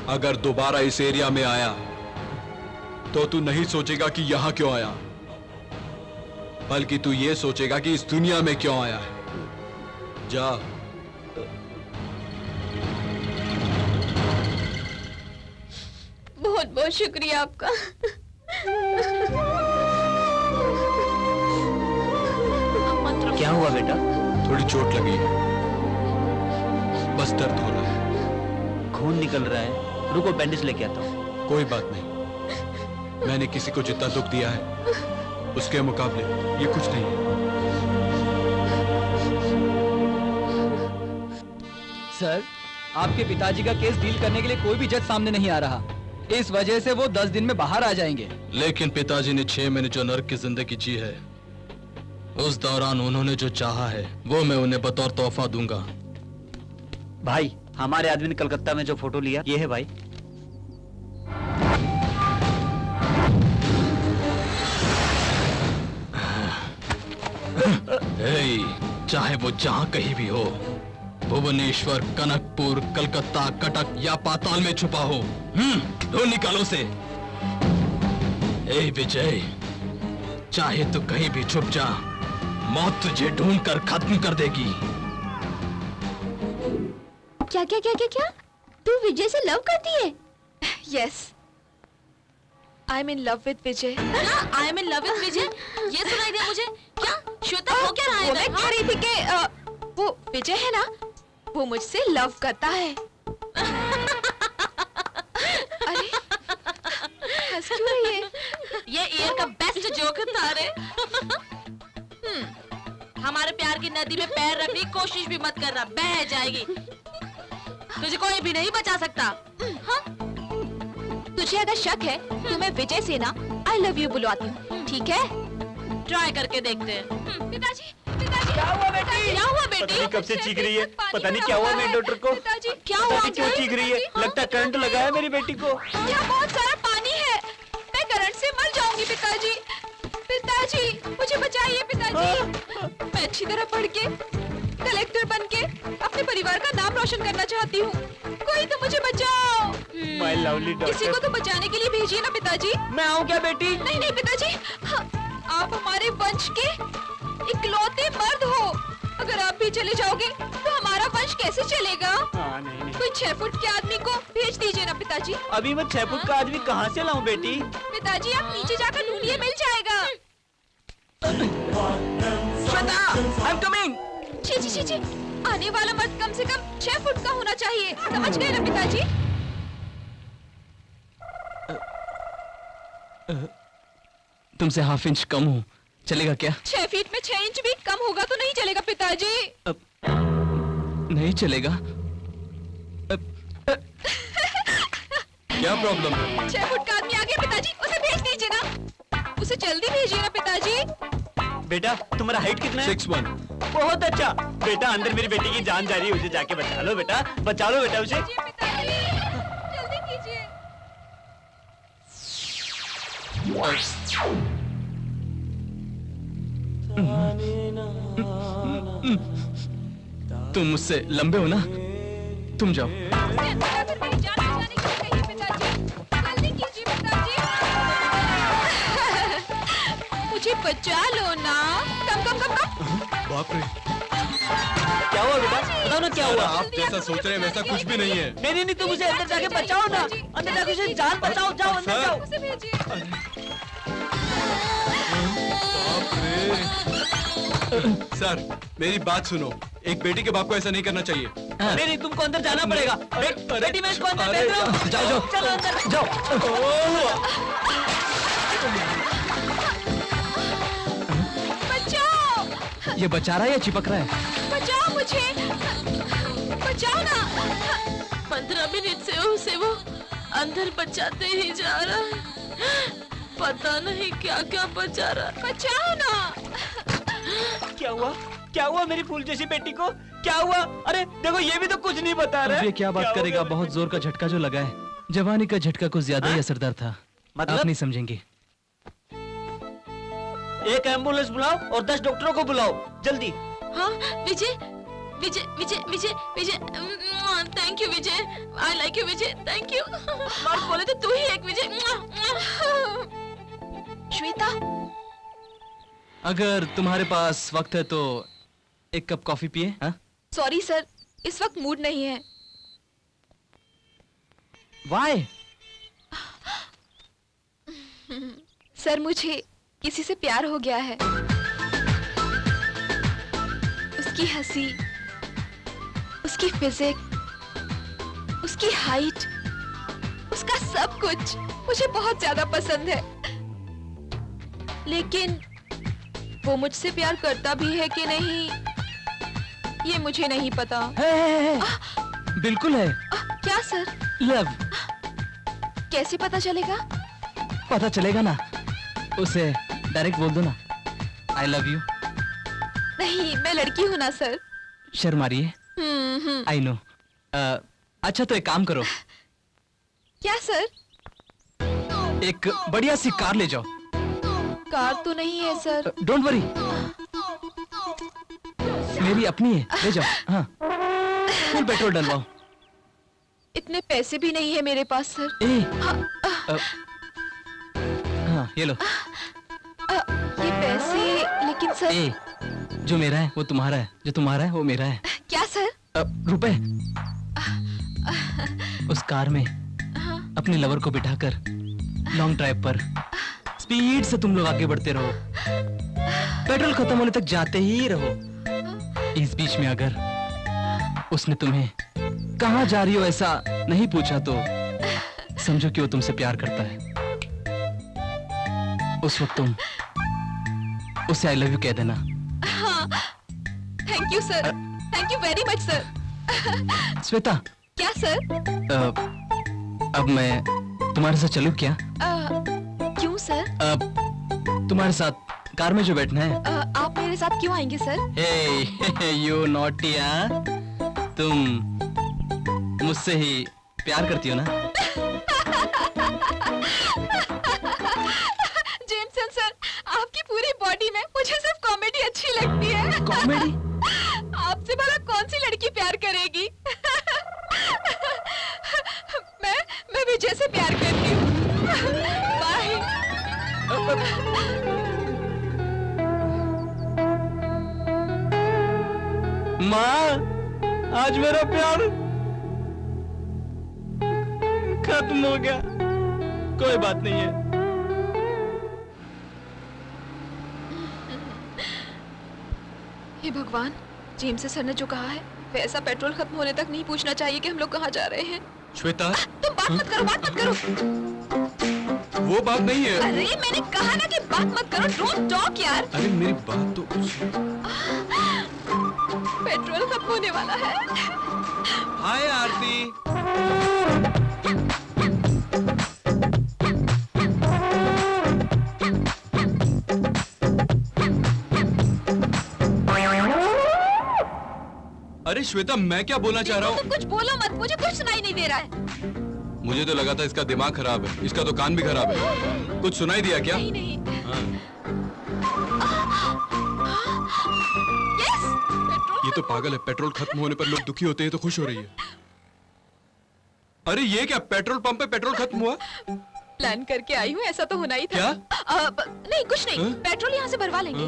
अगर दोबारा इस एरिया में आया तो तू नहीं सोचेगा कि यहां क्यों आया, बल्कि तू ये सोचेगा कि इस दुनिया में क्यों आया है। जा। बहुत बहुत शुक्रिया आपका। क्या हुआ बेटा? थोड़ी चोट लगी है, बस दर्द हो रहा है। खून निकल रहा है, रुको बैंडेज लेके आता हूँ। कोई बात नहीं, मैंने किसी को जितना दुख दिया है उसके मुकाबले ये कुछ नहीं है। सर, आपके पिताजी का केस डील करने के लिए कोई भी जज सामने नहीं आ रहा। इस वजह से वो 10 दिन में बाहर आ जाएंगे। लेकिन पिताजी ने 6 महीने जो नर्क की जिंदगी जी है, उस दौरान उन्होंने जो चाहा है वो मैं उन्हें बतौर तोहफा दूंगा। भाई, हमारे आदमी ने कलकत्ता में जो फोटो लिया, ये है भाई। चाहे वो जहां कहीं भी हो, भुवनेश्वर, कनकपुर, कलकत्ता, कटक या पाताल में छुपा हो, ढूंढ निकालो से। ए विजय, चाहे तो कहीं भी छुप जा, मौत तुझे ढूंढ कर खत्म कर देगी। क्या क्या क्या क्या क्या? तू विजय से लव करती है? Yes, I am in love with Vijay. I am in love with Vijay, ये सुनाई दिया मुझे। क्या श्वेता हो क्या रहा है? मैं कह रही थी कि वो विजय है ना, वो मुझसे लव करता है। अरे हंस क्यों रही है? ये ईयर का बेस्ट जोक था रे। हमारे प्यार की नदी में पैर रखने की कोशिश भी मत करना, बह जाएगी। तुझे कोई भी नहीं बचा सकता। हाँ? तुझे अगर शक है तो मैं विजय से ना आई लव यू बुलवाती हूँ, ठीक है? ट्राई करके देखते हैं। पिताजी, पिताजी, क्या हुआ बेटी? क्या हुआ पता बेटी? नहीं कब से चीख रही है, पानी पता नहीं भरा क्या हुआ हुआ मेरे है। डॉक्टर को। पिताजी, क्या पता हुआ? नहीं क्यों चीख रही है, लगता है करंट लगा है मेरी बेटी को। यहाँ बहुत सारा पानी है, मैं करंट से मर जाऊंगी। पिताजी, पिताजी, मुझे बचाइए पिताजी। मैं अच्छी तरह पढ़ के कलेक्टर बन के अपने परिवार का नाम रोशन करना चाहती हूँ। कोई तो मुझे बचाओ। माय लवली किसी को डॉक्टर। तो बचाने के लिए भेजिए ना पिताजी। मैं आऊँ क्या बेटी? नहीं नहीं पिताजी, हाँ, आप हमारे वंश के इकलौते मर्द हो। अगर आप भी चले जाओगे तो हमारा वंश कैसे चलेगा? हाँ, नहीं नहीं। कोई 6 फुट के आदमी को भेज दीजिए ना पिताजी। अभी मैं 6 फुट का आदमी कहाँ से लाऊं बेटी? पिताजी आप नीचे जाकर ढूंढिए, मिल जाएगा। Shweta, I am coming. छी छी छी छी, आने वाला मर्द कम से कम 6 फुट का होना चाहिए, समझ गए ना पिताजी? तुमसे ½ इंच कम हूँ, चलेगा क्या? 6 फीट में 6 इंच भी कम होगा तो नहीं चलेगा पिताजी। नहीं चलेगा। क्या प्रॉब्लम है? 6 फुट का आदमी आ गया पिताजी, उसे भेज दीजिए ना, उसे जल्दी भेजिए ना पिताजी। बेटा, तुम्हारा हाइट कितना है? 6'1". बहुत अच्छा बेटा, अंदर मेरी बेटी की जान जा रही है, उसे जाके बचा लो बेटा, बचा लो बेटा उसे। जी पिताजी, जल्दी कीजिए। तुम मुझसे लंबे हो ना, तुम जाओ। उसे अंदर आकर मेरी जान बचाने के लिए कहिए पिताजी, जल्दी कीजिए पिताजी। मुझे बचा लो ना, कम कम कम कम। बाप रे, क्या हुआ बेटा? बताओ ना क्या हुआ? आप जैसा सोच रहे हैं वैसा कुछ भी नहीं है। नहीं नहीं, तुम उसे अंदर जाके बचाओ ना, अंदर जाके उसे जान बचाओ, जाओ अंदर सर। जाओ। उसे भेजिए। सर, मेरी बात सुनो, एक बेटी के बाप को ऐसा नहीं करना चाहिए। नहीं नहीं, तुमको अंदर जाना पड़ेगा। बेटी मैं इसको अंदर भेज रहा हूँ। जाओ, जाओ। चलो अंदर जाओ। बचाओ, ये बचा रहा है या चिपक रहा है? बचाओ मुझे, बचाओ ना। 15 मिनट से उसे वो अंदर बचाते ही जा रहा है। पता नहीं क्या क्या बचा रहा है। बचाओ ना। क्या हुआ? क्या हुआ मेरी फूल जैसी बेटी को? क्या हुआ? अरे देखो, ये भी तो कुछ नहीं बता रहा अब है। ये क्या बात हो करेगा, गया? बहुत जोर का झटका जो लगा है। जवानी का झटका कुछ ज्यादा ही असरदार था। मतलब? आप नहीं समझेंगे। एक एम्बुलेंस बुलाओ और 10 डॉक्टरों को बुलाओ, जल्दी। हाँ Vijay, Vijay Vijay Vijay Vijay, thank you Vijay, I like you Vijay, thank you. और बोले तो तू ही एक विजय। श्वेता, अगर तुम्हारे पास वक्त है तो एक कप कॉफी पिए। हाँ? सॉरी सर, इस वक्त मूड नहीं है। Why? सर, मुझे किसी से प्यार हो गया है। उसकी हंसी, उसकी फिजिक, उसकी हाइट, उसका सब कुछ मुझे बहुत ज्यादा पसंद है। लेकिन वो मुझसे प्यार करता भी है कि नहीं, ये मुझे नहीं पता। है। बिल्कुल है। क्या सर? लव। कैसे पता चलेगा? पता चलेगा ना, उसे डायरेक्ट बोल दो ना, आई लव यू। नहीं, मैं लड़की हूँ ना सर। शर्मा रही है। I know. अच्छा तो एक काम करो, क्या सर? एक बढ़िया सी कार ले जाओ। कार तो नहीं है सर। डोंट वरी, मेरी अपनी है, ले जाओ। हाँ, फुल पेट्रोल डलवाओ। इतने पैसे भी नहीं है मेरे पास सर। हाँ, ये लो। ये पैसे, लेकिन सर। ए, जो मेरा है वो तुम्हारा है, जो तुम्हारा है वो मेरा है। क्या सर? रुपए। उस कार में अपने लवर को बिठाकर लॉन्ग ड्राइव पर स्पीड से तुम लोग आगे बढ़ते रहो, पेट्रोल खत्म होने तक जाते ही रहो। इस बीच में अगर उसने तुम्हें कहाँ जा रही हो ऐसा नहीं पूछा तो समझो कि वो तुमसे प्यार करता है। उस वक्त तुम उसे आई लव यू कह देना। हाँ, thank you sir, thank you very much sir. Shweta. क्या सर? अब मैं तुम्हारे साथ चलूं क्या? क्यों सर? तुम्हारे साथ कार में जो बैठना है। आप मेरे साथ क्यों आएंगे सर? हे यू नॉटी, तुम मुझसे ही प्यार करती हो ना? जेमसन सर, आपकी पूरी बॉडी में मुझे सिर्फ कॉमेडी अच्छी लगती है। कॉमेडी? आपसे भला कौन सी लड़की प्यार करेगी? मैं विजय से प्यार करती हूँ। बाय। माँ, आज मेरा प्यार खत्म हो गया। कोई बात नहीं है। हे भगवान, जेम्स सर ने जो कहा है वैसा पेट्रोल खत्म होने तक नहीं पूछना चाहिए कि हम लोग कहाँ जा रहे हैं। श्वेता, तुम बात मत करो, बात मत करो। वो बात नहीं है। अरे मैंने कहा ना कि बात मत करो, डोंट टॉक यार। अरे मेरी बात तो पेट्रोल खत्म होने वाला है। हाय आरती। अरे श्वेता, मैं क्या बोलना चाह रहा हूँ? तुम कुछ बोलो मत, मुझे कुछ सुनाई नहीं दे रहा है। मुझे तो लगा था इसका दिमाग खराब है, इसका तो कान भी खराब है। कुछ सुनाई दिया क्या? नहीं नहीं। यस, ये तो पागल है। पेट्रोल खत्म होने पर लोग दुखी होते हैं तो खुश हो रही है। अरे ये क्या, पेट्रोल पंप पे पेट्रोल खत्म हुआ? प्लान करके आई हूँ, ऐसा तो होना ही था। क्या? नहीं कुछ नहीं, पेट्रोल यहाँ से भरवा लेंगे।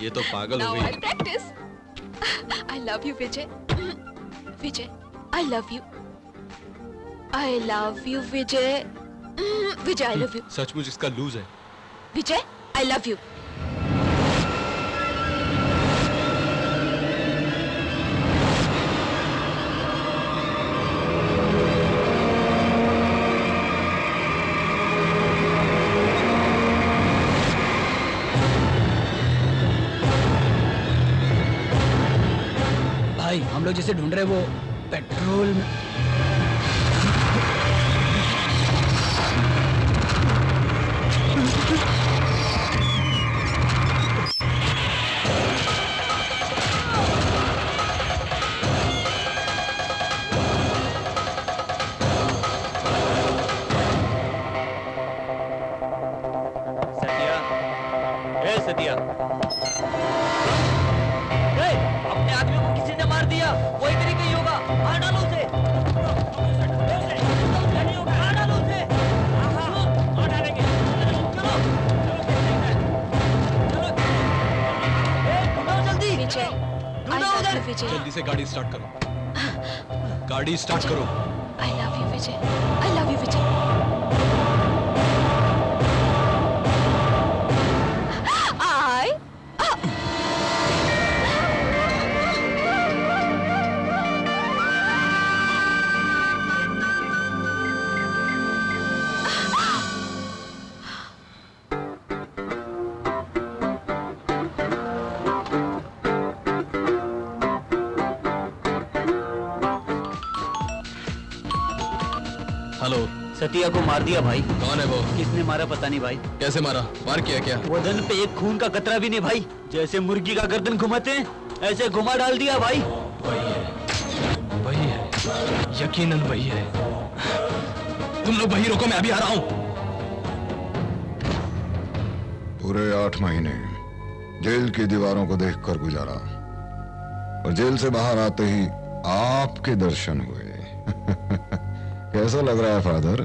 ये तो पागल हो Now I'll गई। practice. I love you, Vijay. Vijay, I love you. I love you, Vijay. Vijay, I love you. सचमुच इसका लूज है। Vijay, I love you. भाई, हम लोग जिसे ढूंढ रहे वो पेट्रोल में। सतिया, ए सतिया, ए, अपने आदमी को किसी ने मार दिया। विजय, I love you, विजय। जल्दी से गाड़ी स्टार्ट करो। गाड़ी स्टार्ट करो। I love you, Vijay. I love you, Vijay. Hello. सतिया को मार दिया भाई। कौन है वो? किसने मारा पता नहीं भाई। कैसे मारा? मार किया क्या? बदन पे एक खून का कतरा भी नहीं भाई। जैसे मुर्गी का गर्दन घुमाते हैं ऐसे घुमा डाल दिया भाई। वही है, यकीनन वही है। तुम लोग वही रोको, मैं अभी आ रहा हूँ। पूरे 8 महीने जेल की दीवारों को देखकर गुजारा और जेल से बाहर आते ही आपके दर्शन हुए। कैसा लग रहा है फादर?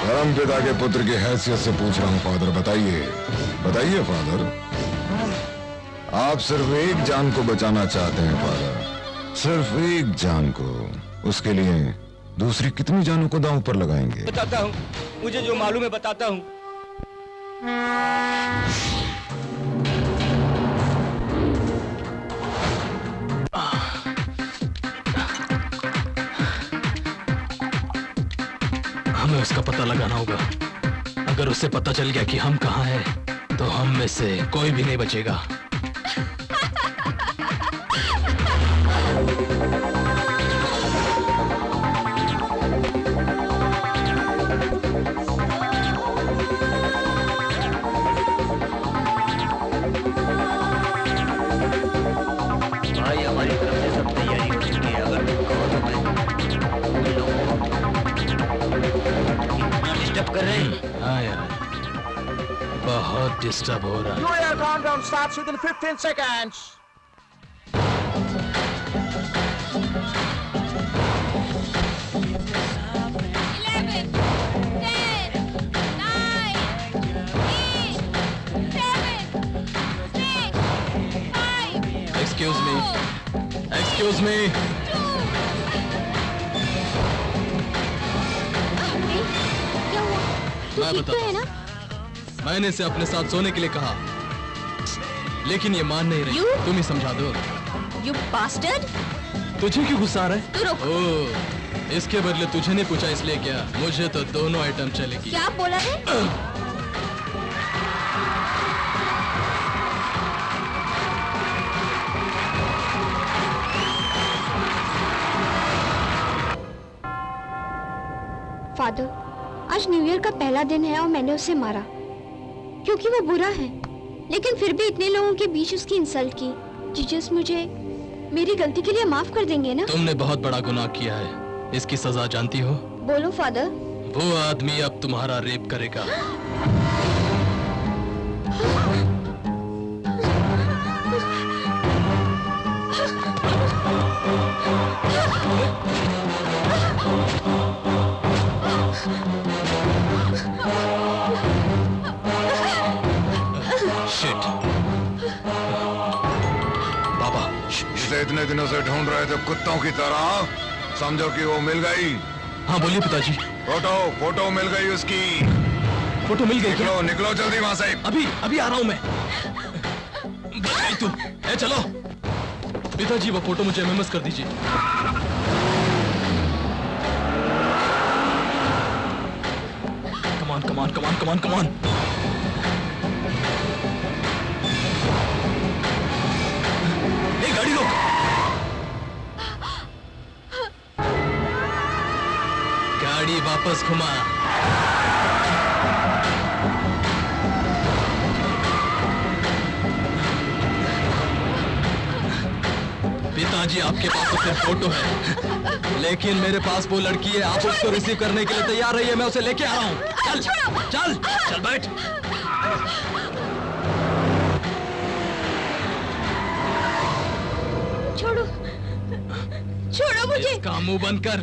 परम पिता के पुत्र की हैसियत से पूछ रहा हूं फादर, बताइए बताइए फादर, आप सिर्फ एक जान को बचाना चाहते हैं फादर, सिर्फ एक जान को। उसके लिए दूसरी कितनी जानों को दांव पर लगाएंगे? बताता हूँ, मुझे जो मालूम है बताता हूँ। हमें उसका पता लगाना होगा। अगर उसे पता चल गया कि हम कहाँ हैं, तो हम में से कोई भी नहीं बचेगा। भाई हमारी तरफ से सब तैयारी हो चुकी है। अगर तुम कहो तो मैं उन लोगों को इतना डिस्टर्ब कर रहे हैं। हाँ यार, बहुत डिस्टर्ब हो रहा है। New Year countdown starts within 15 seconds. 11, 10, 9, 8, 7, 6, 5, excuse me, excuse me. क्या हुआ? तू मैं ठीक तो है बताता ना? मैंने इसे अपने साथ सोने के लिए कहा, लेकिन ये मान नहीं रही। You? तुम ही समझा दो। You bastard! तुझे क्यों गुस्सा आ रहा है? तू रुक। ओ, इसके बदले तुझे नहीं पूछा इसलिए क्या? मुझे तो दोनों आइटम चलेगी। क्या बोला है? फादर, आज न्यू ईयर का पहला दिन है और मैंने उसे मारा क्योंकि वो बुरा है, लेकिन फिर भी इतने लोगों के बीच उसकी इंसल्ट की। जीसस मुझे मेरी गलती के लिए माफ कर देंगे ना? तुमने बहुत बड़ा गुनाह किया है, इसकी सजा जानती हो? बोलो फादर। वो आदमी अब तुम्हारा रेप करेगा। Shit. बाबा, इसे इतने दिनों से ढूंढ रहे थे कुत्तों की तरह, समझो कि वो मिल गई। हाँ बोलिए पिताजी। फोटो फोटो मिल गई उसकी। फोटो मिल गई क्या? निकलो निकलो जल्दी वहां से। अभी अभी आ रहा हूँ मैं। बच गई तू। ए चलो। पिताजी वो फोटो मुझे एमएमएस कर दीजिए। कमान कमान कमान कमान कमान। ए गाड़ी रोक। गाड़ी वापस घुमा। पिताजी आपके पास तो सिर्फ फोटो है, लेकिन मेरे पास वो लड़की है। आप उसको रिसीव करने के लिए तैयार रहिए, मैं उसे लेके आ रहा हूँ। चल चल चल बैठ। छोड़ो मुझे। इसका मुंह बंद कर।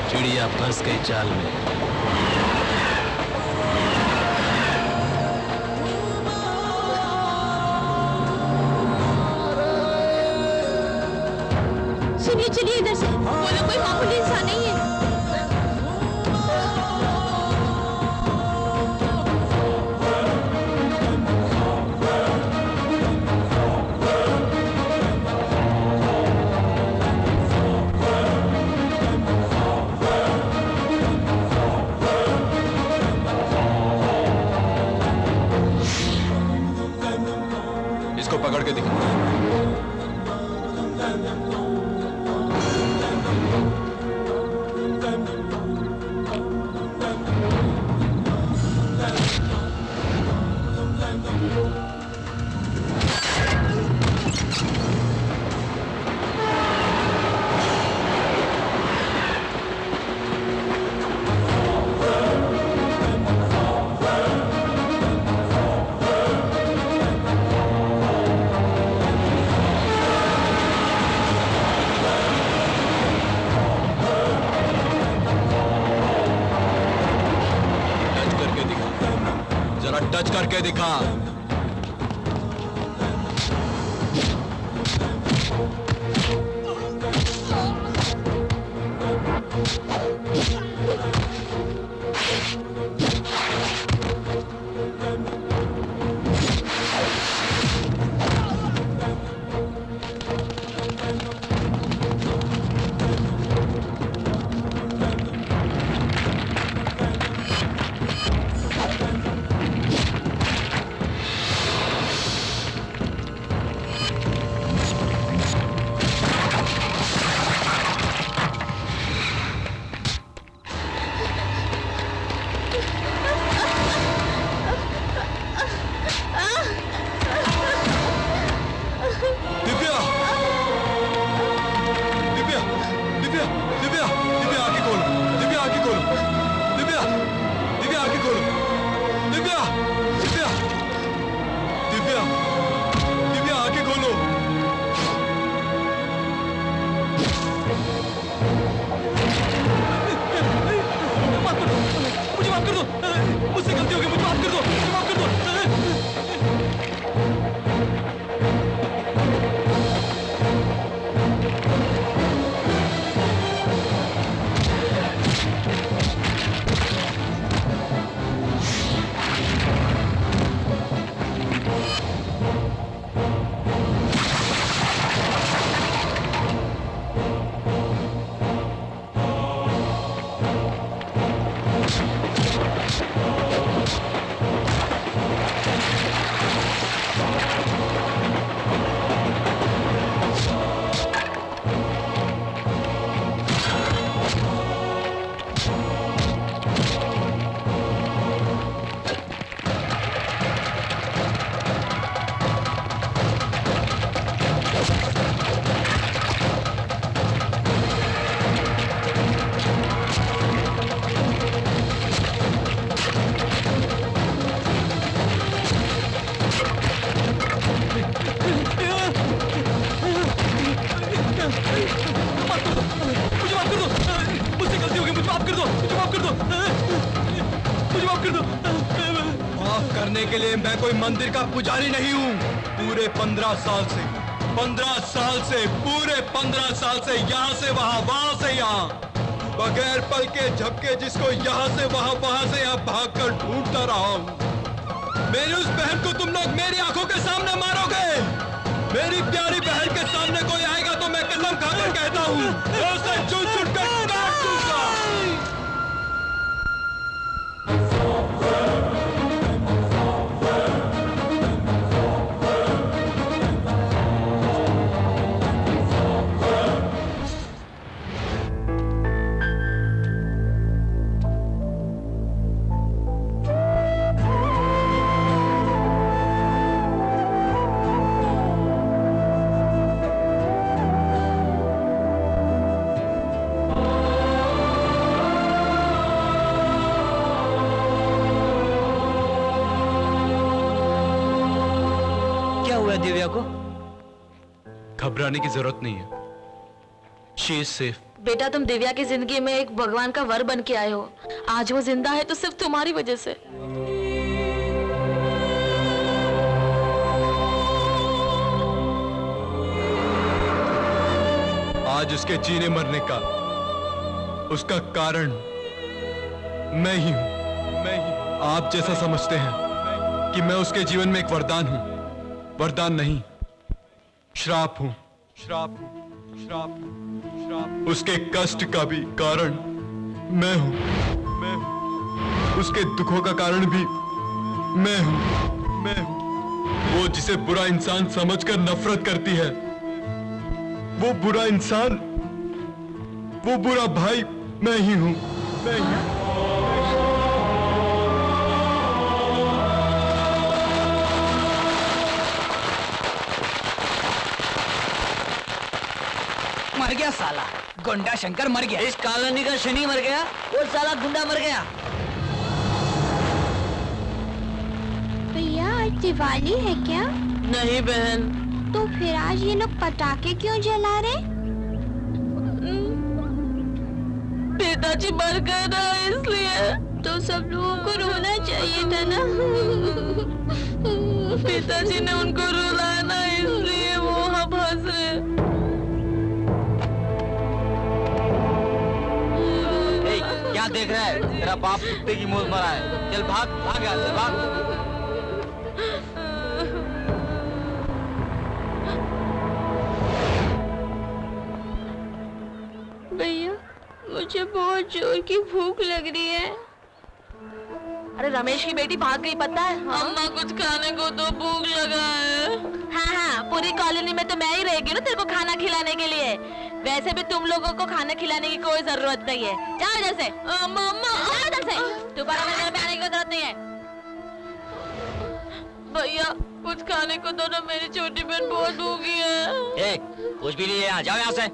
चिड़िया फंस गई जाल में। सुनिए, चलिए इधर से। वो लोग कोई मामूली इंसान नहीं है। इसको पकड़ के दिखा। टच करके दिखा। के लिए मैं कोई मंदिर का पुजारी नहीं हूँ। पूरे 15 साल से पूरे 15 साल से यहाँ से वहाँ, वहाँ से यहाँ, बगैर पल के झपके जिसको यहाँ से वहाँ, वहाँ से यहाँ भागकर ढूंढता रहा हूँ। मेरी उस बहन को तुम लोग मेरी आंखों के सामने मारोगे। मेरी प्यारी बहन के सामने कोई आएगा तो मैं कसम खाकर कहता हूँ उसे चुन-चुन कर काट दूंगा। दिव्या को? घबराने की जरूरत नहीं है, शी इज सेफ। बेटा तुम दिव्या की जिंदगी में एक भगवान का वर बन के आए हो। आज वो जिंदा है तो सिर्फ तुम्हारी वजह से। आज उसके जीने मरने का उसका कारण मैं ही हूं। आप जैसा समझते हैं कि मैं उसके जीवन में एक वरदान हूं, वरदान नहीं, श्राप हूं। उसके कष्ट का भी कारण मैं हूं। उसके दुखों का कारण भी मैं हूं। वो जिसे बुरा इंसान समझकर नफरत करती है, वो बुरा इंसान, वो बुरा भाई मैं ही हूं। मर गया साला, गुंडा शंकर मर गया। इस कॉलोनी का शनि मर गया और साला गुंडा मर गया। भैया आज दिवाली है क्या? नहीं बहन। तो फिर आज ये लोग पटाखे क्यों जला रहे? पिताजी मर गए ना इसलिए। तो सब लोगों को रोना चाहिए था ना। पिताजी ने उनको रुलाया ना इसलिए वो अब हंस रहे। क्या देख रहा है? तेरा बाप कुत्ते की मौत मरा है। चल भाग भाग यहाँ से, भाग। भैया मुझे बहुत जोर की भूख लग रही है। अरे रमेश की बेटी भाग गई पता है? अम्मा कुछ खाने को तो भूख लगा है। हाँ, पूरी कॉलोनी में तो मैं ही रहेगी ना तेरे को खाना खिलाने के लिए। वैसे भी तुम लोगों को खाना खिलाने की कोई जरूरत नहीं है। जाओ इधर से। जाओ इधर से। दोबारा मेरे घर पे आने की जरूरत नहीं है। भैया कुछ खाने को दो ना, मेरी छोटी बहन बहुत भूखी है। कुछ भी नहीं है, यहाँ जाओ यहाँ से।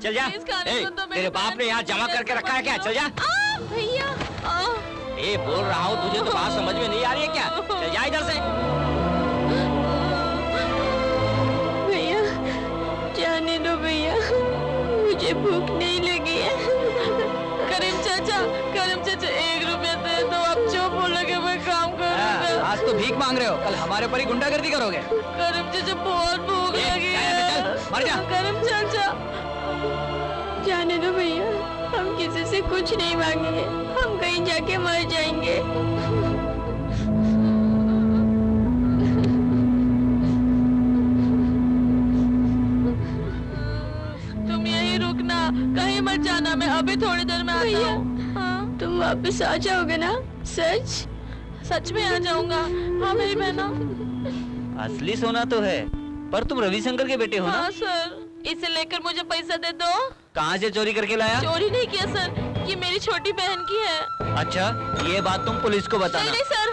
चल जा। तेरे बाप ने यहाँ जमा करके रखा है क्या? चल जा। भैया बोल रहा हूँ, तुझे तो बात समझ में नहीं आ रही है क्या? चल जा इधर से। भैया जाने दो भैया, मुझे भूख नहीं लगी है। करीम चाचा 1 रुपया दे दो। आप जो बोलोगे मैं काम करूँगा। आज तो भीख मांग रहे हो, कल हमारे ऊपर ही गुंडागर्दी करोगे। करीम चाचा बहुत भूख लगी है। मर जा। करीम चाचा जाने दो भैया, हम किसी से कुछ नहीं मांगेंगे, हम कहीं जाके मर जाएंगे। तुम यहीं रुकना, कहीं मत जाना, मैं अभी थोड़ी देर में आता हूँ। हाँ? तुम वापस आ जाओगे ना? सच में आ जाऊंगा। हाँ मेरी बहना। असली सोना तो है, पर तुम रविशंकर के बेटे हो ना? हाँ सर, इसे लेकर मुझे पैसा दे दो। कहाँ से चोरी करके लाया? चोरी नहीं किया सर, ये मेरी छोटी बहन की है। अच्छा, ये बात तुम पुलिस को बताना। नहीं सर।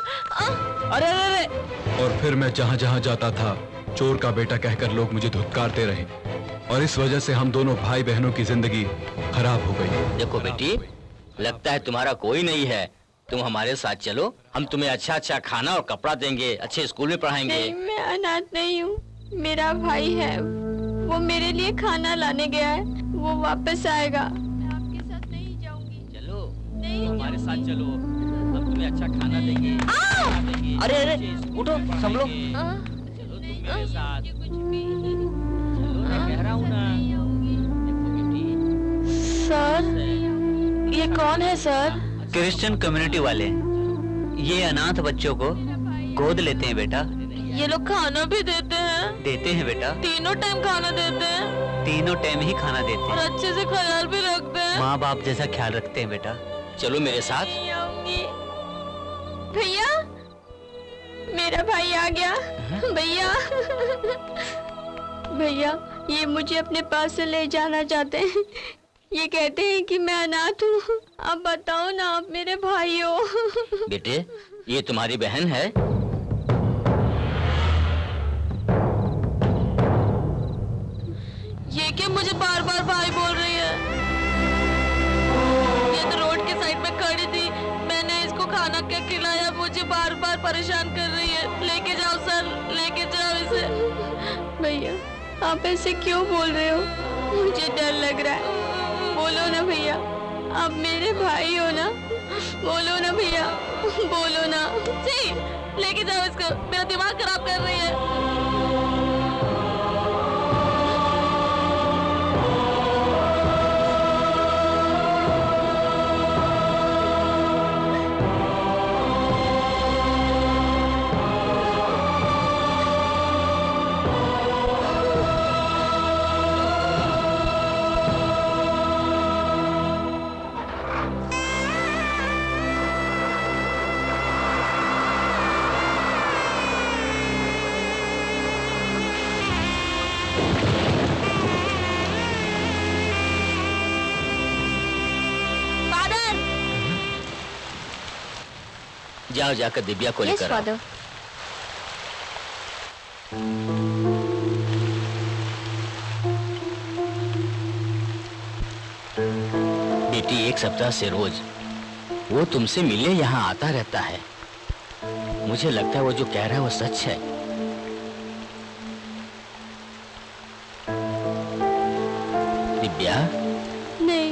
अरे अरे अरे। और फिर मैं जहाँ जहाँ जाता था, चोर का बेटा कहकर लोग मुझे धुतकारते रहे, और इस वजह से हम दोनों भाई बहनों की जिंदगी खराब हो गई। देखो बेटी, लगता है तुम्हारा कोई नहीं है। तुम हमारे साथ चलो, हम तुम्हें अच्छा खाना और कपड़ा देंगे, अच्छे स्कूल में पढ़ाएंगे। नहीं, मैं अनाथ नहीं हूँ, मेरा भाई है, वो मेरे लिए खाना लाने गया है, वो वापस आएगा। मैं आपके साथ नहीं जाऊंगी। चलो, नहीं हमारे साथ चलो, हम तुम्हें अच्छा खाना देंगे। अरे अरे, उठो सब लोग। चलो तुम मेरे साथ। कुछ भी चलो, मैं कह रहा हूँ ना। देखो बेटी, सर ये कौन है सर? क्रिश्चियन कम्युनिटी वाले, ये अनाथ बच्चों को गोद लेते हैं बेटा। ये लोग खाना भी देते हैं? देते हैं बेटा, तीनों टाइम खाना देते हैं? तीनों टाइम ही खाना देते और हैं। अच्छे से ख्याल भी रखते हैं? माँ बाप जैसा ख्याल रखते हैं बेटा। चलो मेरे साथ। नहीं आऊंगी। भैया मेरा भाई आ गया। भैया भैया ये मुझे अपने पास से ले जाना चाहते हैं। ये कहते हैं कि मैं अनाथ हूँ। अब बताओ ना, आप मेरे भाई हो। बेटे, ये तुम्हारी बहन है? ये क्या मुझे बार बार भाई बोल रही है? ये तो रोड के साइड में खड़ी थी, मैंने इसको खा खाना क्या खिलाया, मुझे बार बार परेशान कर रही है। लेके जाओ सर, लेके जाओ इसे। भैया आप ऐसे क्यों बोल रहे हो? मुझे डर लग रहा है। बोलो ना भैया, आप मेरे भाई हो ना? बोलो ना भैया, बोलो ना। जी, लेके जाओ इसको, मेरा दिमाग खराब कर रही है। जाओ जाकर दिव्या को यस लेकर आओ। फादर। बेटी, एक सप्ताह से रोज वो तुमसे मिलने यहाँ आता रहता है। मुझे लगता है वो जो कह रहा है वो सच है। दिव्या, नहीं,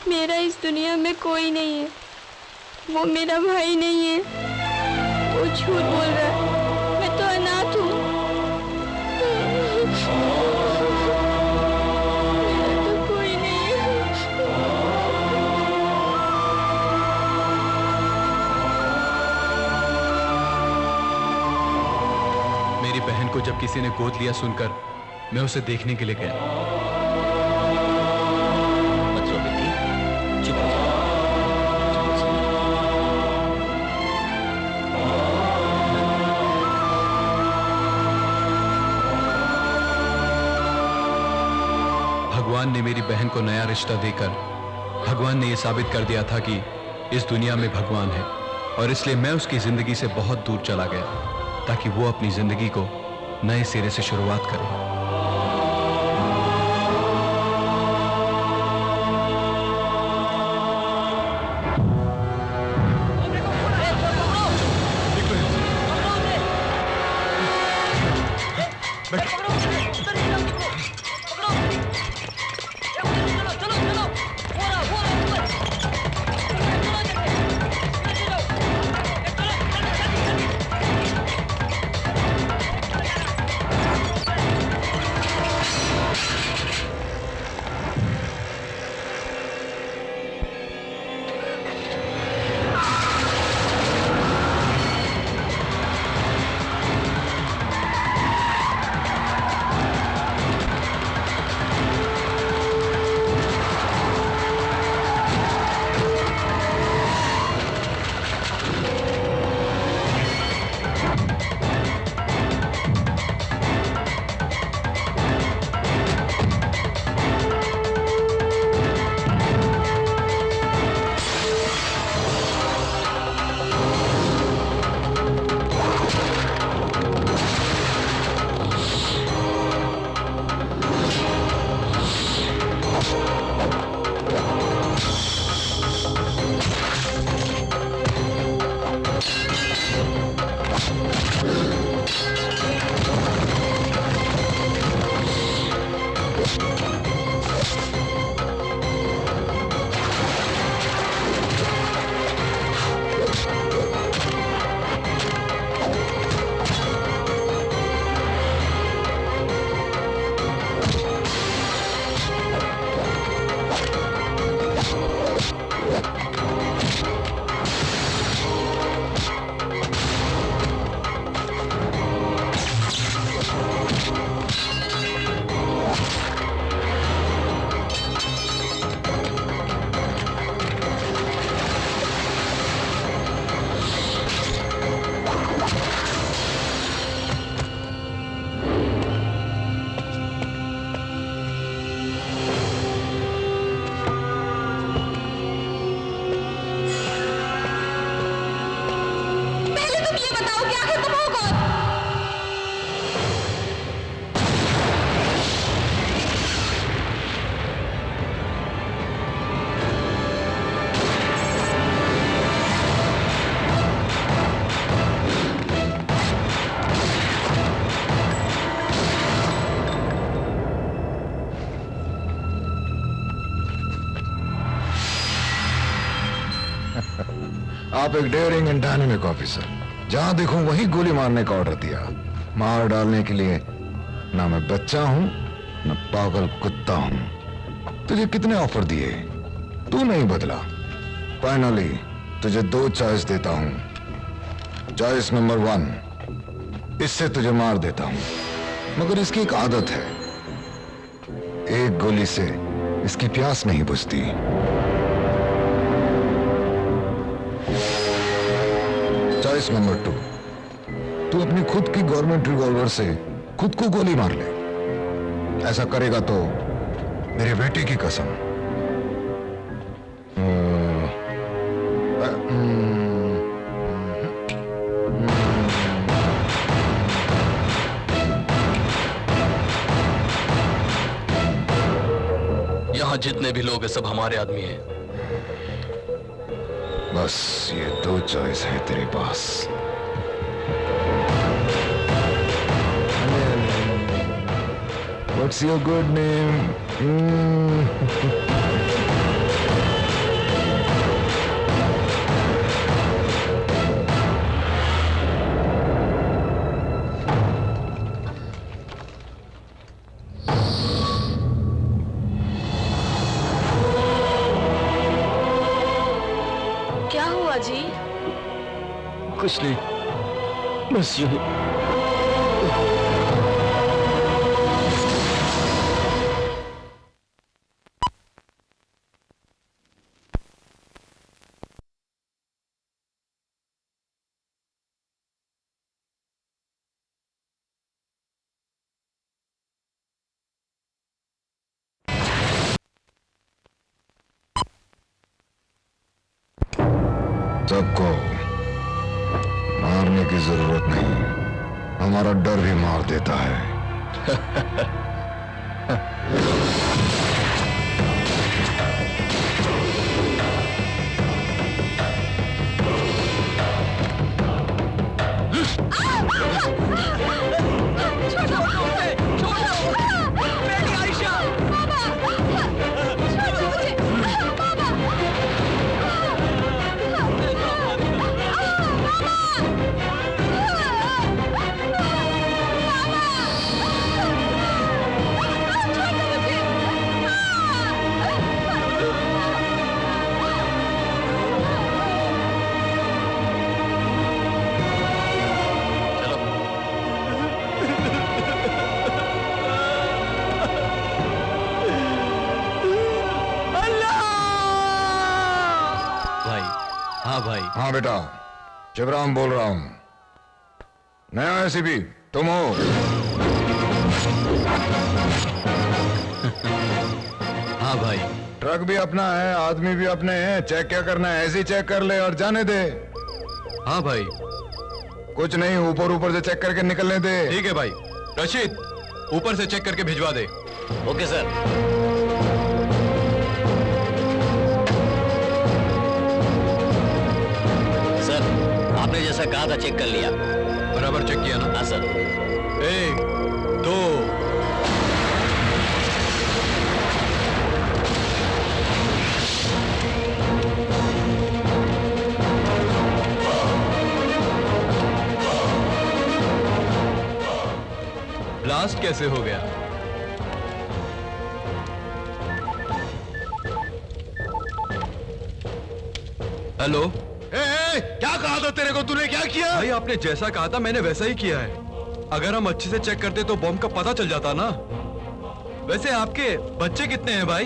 मेरा इस दुनिया में कोई नहीं है। वो मेरा भाई नहीं है। वो झूठ बोल रहा है। मैं तो अनाथ हूँ। मेरा तो कोई नहीं है। मेरी बहन को जब किसी ने गोद लिया सुनकर मैं उसे देखने के लिए गया। मत रो बेटी, चुप हो जाओ। भगवान ने मेरी बहन को नया रिश्ता देकर भगवान ने यह साबित कर दिया था कि इस दुनिया में भगवान है, और इसलिए मैं उसकी जिंदगी से बहुत दूर चला गया ताकि वो अपनी जिंदगी को नए सिरे से शुरुआत करे। आप एक डेयरिंग एंड डायनेमिक ऑफिसर, जहां देखो वहीं गोली मारने का ऑर्डर दिया। मार डालने के लिए ना मैं बच्चा हूं न पागल कुत्ता हूं। तुझे कितने ऑफर दिए, तू नहीं बदला। फाइनली तुझे 2 चॉइस देता हूं। चॉइस नंबर 1, इससे तुझे मार देता हूं, मगर इसकी एक आदत है, एक गोली से इसकी प्यास नहीं बुझती। चॉइस नंबर 2, तू अपनी खुद की गवर्नमेंट रिवॉल्वर से खुद को गोली मार ले। ऐसा करेगा तो मेरी बेटी की कसम। यहाँ जितने भी लोग हैं सब हमारे आदमी हैं। बस ये 2 चॉइस है तेरे पास। What's your good name? क्या हुआ जी? कुछ नहीं, बस यूं ही। सबको मारने की जरूरत नहीं, हमारा डर भी मार देता है। हाँ भाई। हाँ बेटा, शिवराम बोल रहा हूं। नया एसीपी तुम हो? हाँ भाई। ट्रक भी अपना है, आदमी भी अपने हैं। चेक क्या करना है, ऐसे ही चेक कर ले और जाने दे। हाँ भाई। कुछ नहीं, ऊपर ऊपर से चेक करके निकलने दे। ठीक है भाई। रशीद, ऊपर से चेक करके भिजवा दे। Okay sir. आपने जैसा कहा था चेक कर लिया। बराबर चेक किया ना? हाँ सर। 1, 2। ब्लास्ट कैसे हो गया? हेलो। क्या कहा था तेरे को? तूने क्या किया? भाई आपने जैसा कहा था मैंने वैसा ही किया है। अगर हम अच्छे से चेक करते तो बॉम्ब का पता चल जाता ना। वैसे आपके बच्चे कितने हैं भाई?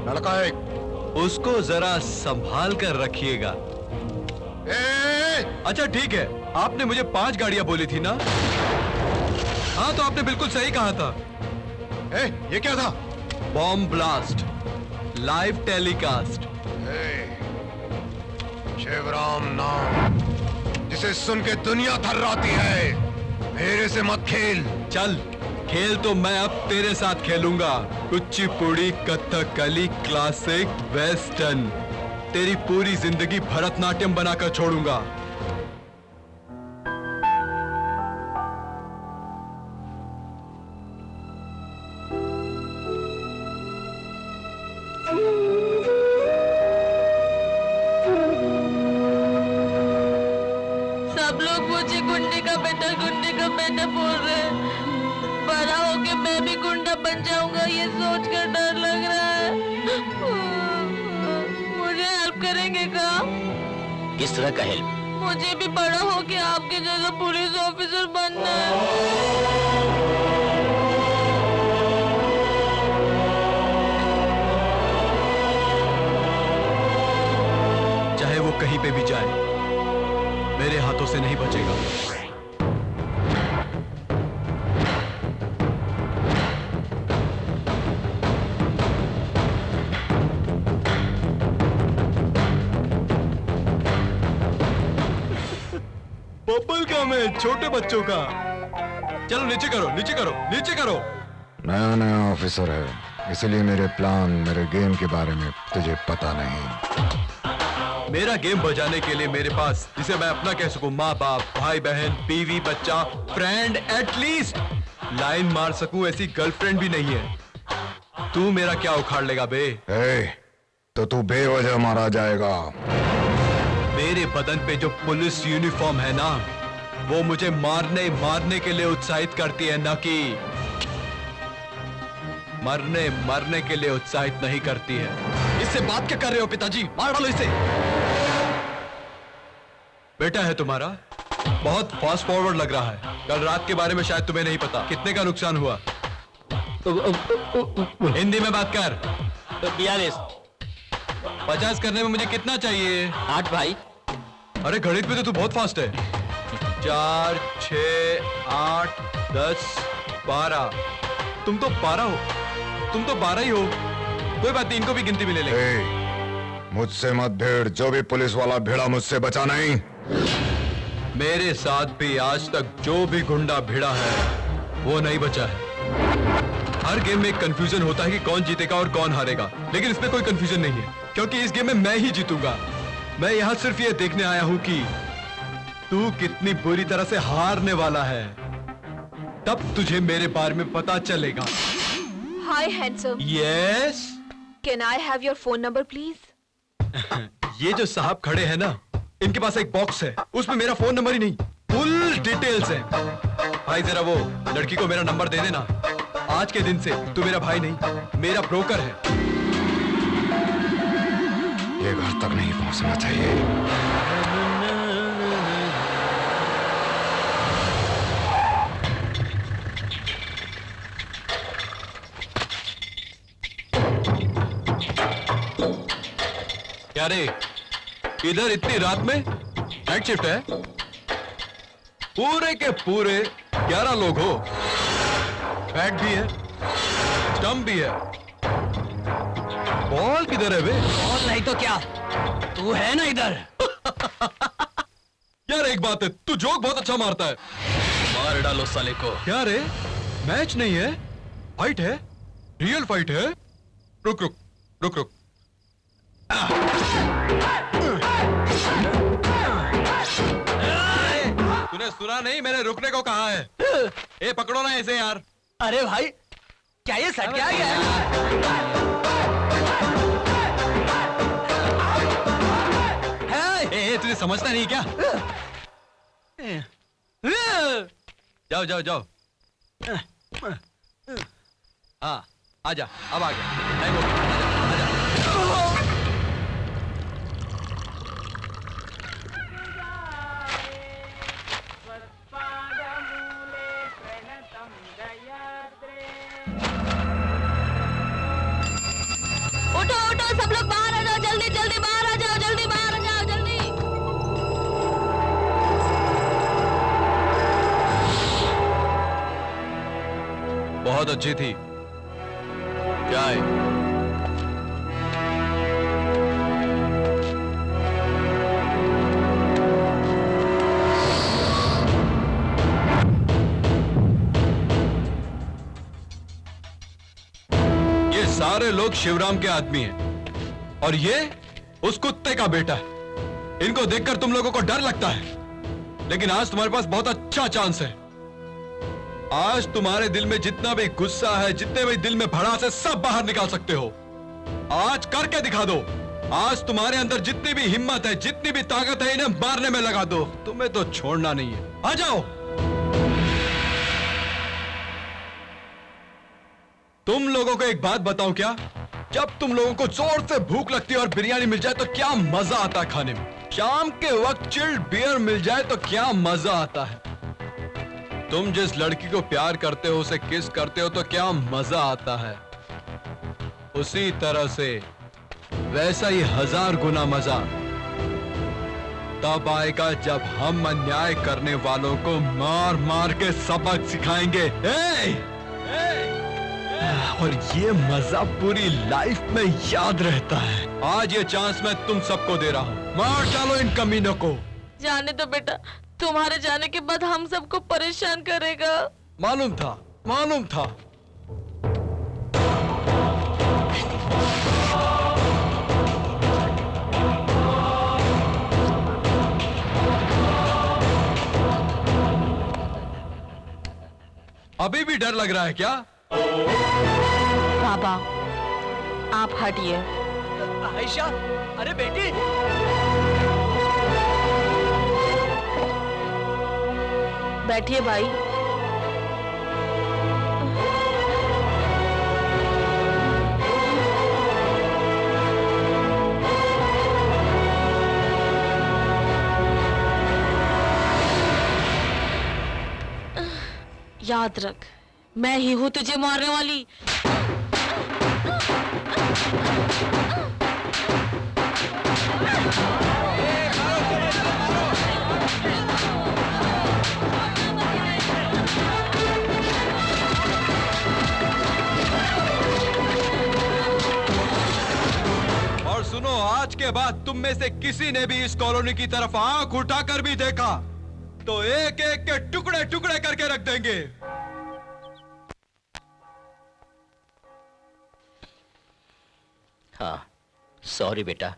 लड़का एक। उसको जरा संभाल कर रखिएगा। अच्छा ठीक है, आपने मुझे 5 गाड़ियां बोली थी ना? हाँ तो आपने बिल्कुल सही कहा था। ये क्या था? Bomb blast, live telecast. Shivram नाम जिसे सुन के दुनिया थर्राती है। मेरे से मत खेल। चल खेल तो मैं अब तेरे साथ खेलूंगा। Kuchipudi, Kathakali, classic, western. तेरी पूरी जिंदगी भरतनाट्यम बनाकर छोड़ूंगा। का बेटा गुंडे का बेटा बोल रहे। बड़ा होके मैं भी गुंडा बन जाऊंगा, ये सोच कर डर लग रहा है। मुझे हेल्प करेंगे क्या? किस तरह का हेल्प? मुझे भी बड़ा होके आपके जैसा पुलिस ऑफिसर बनना है। चाहे वो कहीं पे भी जाए, मेरे हाथों से नहीं बचेगा। बबल गम है छोटे बच्चों का। चलो नीचे करो, नीचे करो, नीचे करो। नया नया ऑफिसर है, इसलिए मेरे प्लान, मेरे गेम के बारे में तुझे पता नहीं। मेरा गेम बजाने के लिए मेरे पास, जिसे मैं अपना कह सकूं, माँ बाप, भाई बहन, बीवी, बच्चा, फ्रेंड, एटलीस्ट लाइन मार सकूं ऐसी गर्लफ्रेंड भी नहीं है। तू मेरा क्या उखाड़ लेगा बे? तो तू बेवजह मारा जाएगा। मेरे बदन पे जो पुलिस यूनिफॉर्म है ना, वो मुझे मारने के लिए उत्साहित करती है, न कि मरने के लिए उत्साहित नहीं करती है। इससे बात क्या कर रहे हो पिताजी? मार डालो इसे। बेटा है तुम्हारा, बहुत फास्ट फॉरवर्ड लग रहा है। कल रात के बारे में शायद तुम्हें नहीं पता। कितने का नुकसान हुआ? हिंदी में बात कर। 42। 50 करने में मुझे कितना चाहिए? 8 भाई। अरे गणित में तो तू बहुत फास्ट है। 4, 6, 8, 10, 12। तुम तो 12 हो। तुम तो 12 ही हो। कोई बात नहीं, इनको भी गिनती में ले लेंगे। मुझसे मत भिड़, जो भी पुलिस वाला भिड़ा मुझसे बचा नहीं। मेरे साथ भी आज तक जो भी गुंडा भिड़ा है वो नहीं बचा है। हर गेम में एक कंफ्यूजन होता है कि कौन जीतेगा और कौन हारेगा, लेकिन इसमें कोई कंफ्यूजन नहीं है, क्योंकि इस गेम में मैं ही जीतूंगा। मैं यहाँ सिर्फ ये देखने आया हूँ कि तू कितनी बुरी तरह से हारने वाला है। तब तुझे मेरे बारे में पता चलेगा। Hi handsome. Yes. Can I have your phone number please? ये जो साहब खड़े हैं ना, इनके पास एक बॉक्स है, उसमें मेरा फोन नंबर ही नहीं, फुल डिटेल्स है। भाई जरा वो लड़की को मेरा नंबर दे देना। आज के दिन से तू मेरा भाई नहीं, मेरा ब्रोकर है। ये घर तक नहीं पहुंचना चाहिए। क्या रे, इधर इतनी रात में? नाइट शिफ्ट है? पूरे के पूरे 11 लोग हो। बैट भी है, स्टंप भी है। बॉल किधर है बे? और नहीं तो क्या, तू है ना इधर। यार एक बात है, तू जोक बहुत अच्छा मारता है। मार डालो साले को। क्या रे, मैच नहीं है, फाइट है, रियल फाइट है। रुक रुक रुक रुक। तूने सुना नहीं, मैंने रुकने को कहा है। ए पकड़ो ना ऐसे यार। अरे भाई, क्या ये सट क्या है? तुझे समझता नहीं क्या? जाओ जाओ जाओ। हाँ आजा, अब आ गया टाइम हो गया। आजा, आजा। उठो उठो, सब लोग बाहर आ जाओ, जल्दी जल्दी बाहर आ जाओ, जल्दी बाहर आ जाओ, जल्दी। बहुत अच्छी थी चाय। ये सारे लोग शिवराम के आदमी हैं और ये उस कुत्ते का बेटा है। इनको देखकर तुम लोगों को डर लगता है, लेकिन आज तुम्हारे पास बहुत अच्छा चांस है। आज तुम्हारे दिल में जितना भी गुस्सा है, जितने भी दिल में भड़ास है, सब बाहर निकाल सकते हो। आज करके दिखा दो। आज तुम्हारे अंदर जितनी भी हिम्मत है, जितनी भी ताकत है, इन्हें मारने में लगा दो। तुम्हें तो छोड़ना नहीं है। आ जाओ। तुम लोगों को एक बात बताऊं क्या? जब तुम लोगों को जोर से भूख लगती है और बिरयानी मिल जाए तो क्या मजा आता है खाने में। शाम के वक्त चिल्ड बियर मिल जाए तो क्या मजा आता है। तुम जिस लड़की को प्यार करते हो, उसे किस करते हो तो क्या मजा आता है। उसी तरह से वैसा ही 1000 गुना मजा तब आएगा जब हम अन्याय करने वालों को मार मार के सबक सिखाएंगे। और ये मजा पूरी लाइफ में याद रहता है। आज ये चांस मैं तुम सबको दे रहा हूँ, मार डालो इन कमीनों को। जाने दो बेटा, तुम्हारे जाने के बाद हम सबको परेशान करेगा। मालूम था, मालूम था। अभी भी डर लग रहा है क्या? बाबा आप हटिए। आयशा, अरे बेटी। बैठिए भाई। याद रख, मैं ही हूं तुझे मारने वाली। और सुनो, आज के बाद तुम में से किसी ने भी इस कॉलोनी की तरफ आंख उठाकर भी देखा तो एक एक के टुकड़े टुकड़े करके रख देंगे। हाँ, सॉरी बेटा,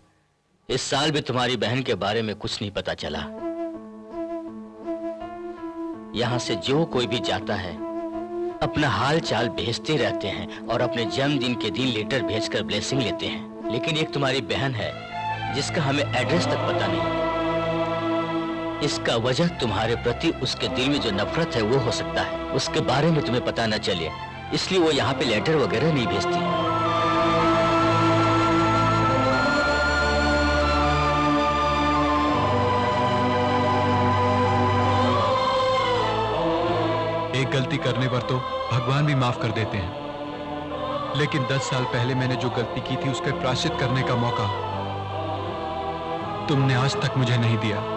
इस साल भी तुम्हारी बहन के बारे में कुछ नहीं पता चला। यहां से जो कोई भी जाता है अपना हाल चाल भेजते रहते हैं और अपने जन्मदिन के दिन लेटर भेजकर ब्लेसिंग लेते हैं, लेकिन एक तुम्हारी बहन है जिसका हमें एड्रेस तक पता नहीं। इसका वजह तुम्हारे प्रति उसके दिल में जो नफरत है वो हो सकता है, उसके बारे में तुम्हें पता न चले, इसलिए वो यहाँ पे लेटर वगैरह नहीं भेजती। एक गलती करने पर तो भगवान भी माफ कर देते हैं, लेकिन 10 साल पहले मैंने जो गलती की थी उसका प्रायश्चित करने का मौका तुमने आज तक मुझे नहीं दिया।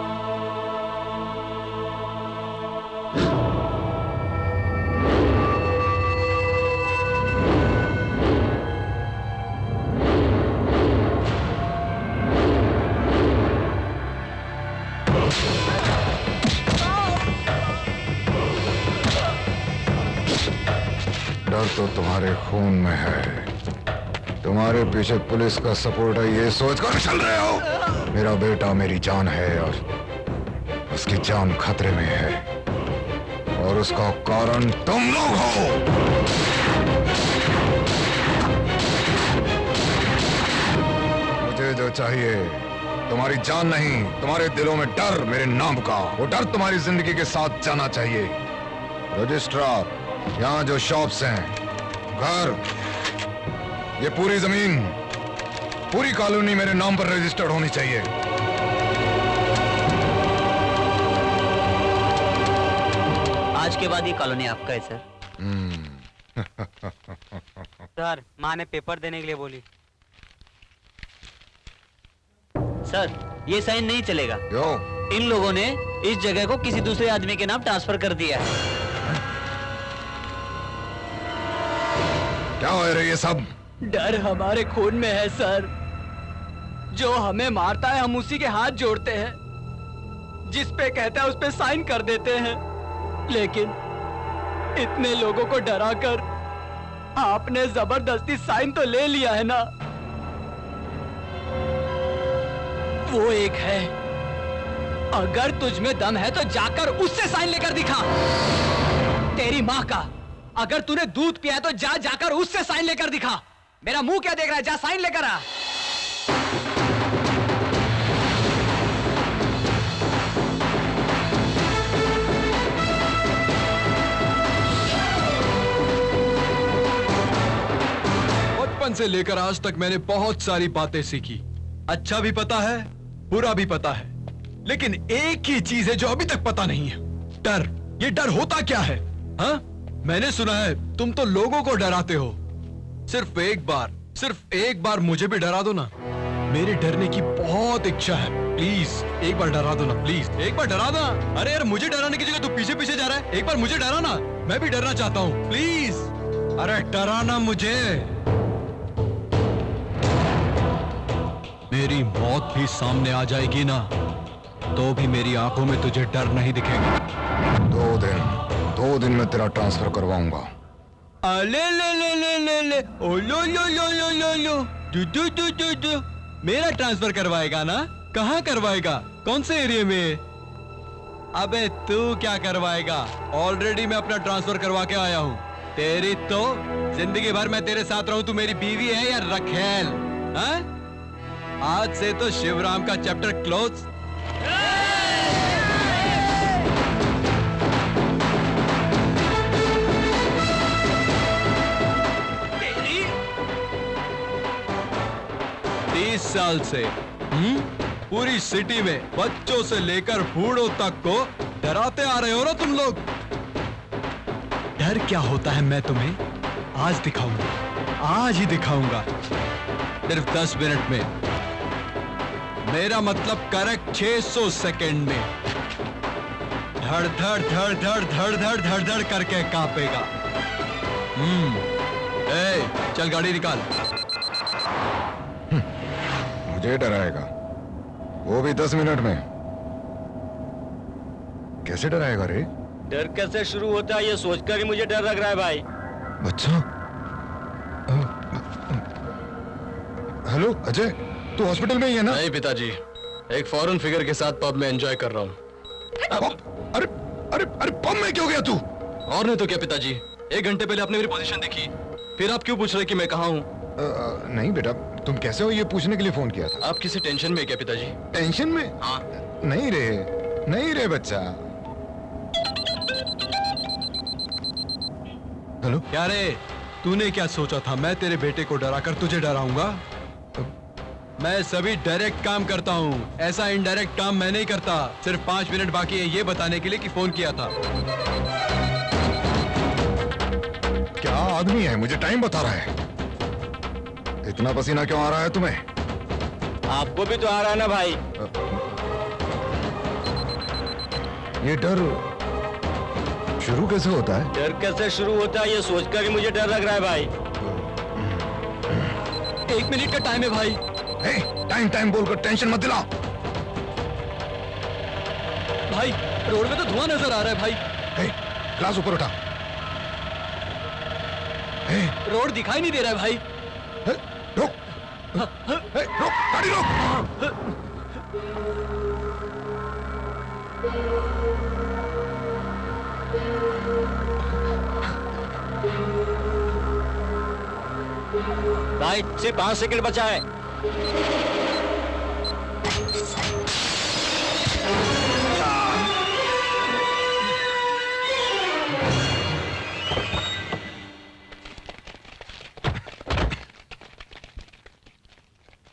डर तो तुम्हारे खून में है। तुम्हारे पीछे पुलिस का सपोर्ट है ये सोचकर चल रहे हो। मेरा बेटा मेरी जान है और उसकी जान खतरे में है, और उसका कारण तुम लोग हो। मुझे जो चाहिए तुम्हारी जान नहीं, तुम्हारे दिलों में डर मेरे नाम का। वो डर तुम्हारी जिंदगी के साथ जाना चाहिए। रजिस्ट्रार, यहाँ जो शॉप्स हैं, घर, ये पूरी जमीन, पूरी कॉलोनी मेरे नाम पर रजिस्टर्ड होनी चाहिए। आज के बाद ये कॉलोनी आपका है सर। सर, माँ ने पेपर देने के लिए बोली। सर, ये साइन नहीं चलेगा। क्यों? इन लोगों ने इस जगह को किसी दूसरे आदमी के नाम ट्रांसफर कर दिया है। क्या हो रहा है ये सब? डर हमारे खून में है सर। जो हमें मारता है हम उसी के हाथ जोड़ते हैं, जिस पे कहता है उस पे साइन कर देते हैं। लेकिन इतने लोगों को डराकर आपने जबरदस्ती साइन तो ले लिया है ना। वो एक है, अगर तुझ में दम है तो जाकर उससे साइन लेकर दिखा। तेरी माँ का, अगर तूने दूध पिया है तो जाकर उससे साइन लेकर दिखा। मेरा मुंह क्या देख रहा है, जा साइन लेकर आ। से लेकर आज तक मैंने बहुत सारी बातें सीखी। अच्छा भी पता है, बुरा भी पता है, लेकिन एक ही चीज है जो अभी तक पता नहीं है, डर। ये डर होता क्या है? हाँ, मैंने सुना है तुम तो लोगों को डराते हो। सिर्फ एक बार मुझे भी डरा दो ना। मेरे डरने की बहुत इच्छा है। प्लीज एक बार डरा दो ना, प्लीज एक बार डरा दो ना। अरे यार, मुझे डराने की जगह तू पीछे पीछे जा रहा है। एक बार मुझे डरा ना, मैं भी डरना चाहता हूँ, प्लीज। अरे डराना मुझे। मेरी मौत भी सामने आ जाएगी ना, तो भी मेरी आंखों में तुझे डर नहीं दिखेगा। 2 दिन में तेरा ट्रांसफर करवाऊंगा। ले ले ले ले ले ले ओ लो लो लो लो लो लो दू। मेरा ट्रांसफर करवाएगा ना? कहाँ करवाएगा? कौन से एरिया में? अबे तू क्या करवाएगा? ऑलरेडी मैं अपना ट्रांसफर करवा के आया हूँ। तेरी तो जिंदगी भर मैं तेरे साथ रहूं, तू मेरी बीवी है या रखेल? हाँ? आज से तो शिवराम का चैप्टर क्लोज। तेरी 30 साल से पूरी सिटी में बच्चों से लेकर बूढ़ों तक को डराते आ रहे हो ना तुम लोग। डर क्या होता है मैं तुम्हें आज दिखाऊंगा, आज ही दिखाऊंगा। सिर्फ 10 मिनट में, मेरा मतलब करेक्ट 600 सेकंड में धड़ धड़ धड़ धड़ धड़ धड़ धड़ धड़ करके कांपेगा। चल गाड़ी निकाल। मुझे डराएगा, वो भी 10 मिनट में? कैसे डराएगा रे? डर कैसे शुरू होता है ये सोचकर ही मुझे डर लग रहा है भाई। अच्छा, हेलो अजय, तू हॉस्पिटल में ही है ना? नहीं पिताजी, एक फॉरेन फिगर के साथ पब में एंजॉय कर रहा हूँ। अरे अरे अरे पब में क्यों गया तू? और नहीं तो क्या पिताजी, 1 घंटे पहले आपने मेरी पोजीशन देखी, फिर आप क्यों पूछ रहे कि मैं कहाँ हूँ? नहीं बेटा, तुम कैसे हो ये पूछने के लिए फोन किया था। आप किसी टेंशन में क्या पिताजी? टेंशन में? हाँ। नहीं रे बच्चा। हेलो। क्या रे, तूने क्या सोचा था मैं तेरे बेटे को डराकर तुझे डराऊंगा? मैं सभी डायरेक्ट काम करता हूँ, ऐसा इनडायरेक्ट काम मैं नहीं करता। सिर्फ 5 मिनट बाकी है ये बताने के लिए कि फोन किया था। क्या आदमी है, मुझे टाइम बता रहा है। इतना पसीना क्यों आ रहा है तुम्हें? आपको भी तो आ रहा है ना भाई। ये डर शुरू कैसे होता है? डर कैसे शुरू होता है ये सोचकर ही मुझे डर लग रहा है भाई। 1 मिनट का टाइम है भाई। टाइम बोलकर टेंशन मत दिलाओ। भाई रोड में तो धुआं नजर आ रहा है भाई। ग्लास ऊपर उठा। रोड दिखाई नहीं दे रहा है भाई। रुक, रुक, गाड़ी रुक। भाई सिर्फ 5 सेकंड बचा है।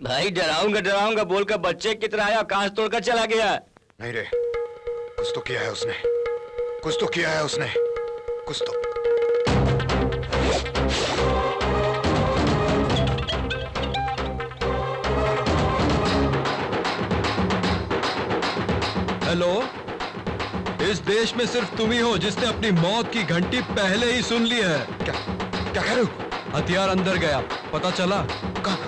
भाई डराऊंगा बोलकर बच्चे की तरह आया, कांच तोड़कर चला गया। नहीं रे, कुछ तो किया है उसने, कुछ तो किया है उसने, कुछ तो। हेलो, इस देश में सिर्फ तुम ही हो जिसने अपनी मौत की घंटी पहले ही सुन ली है। क्या कह रहे हो? हथियार अंदर गया, पता चला?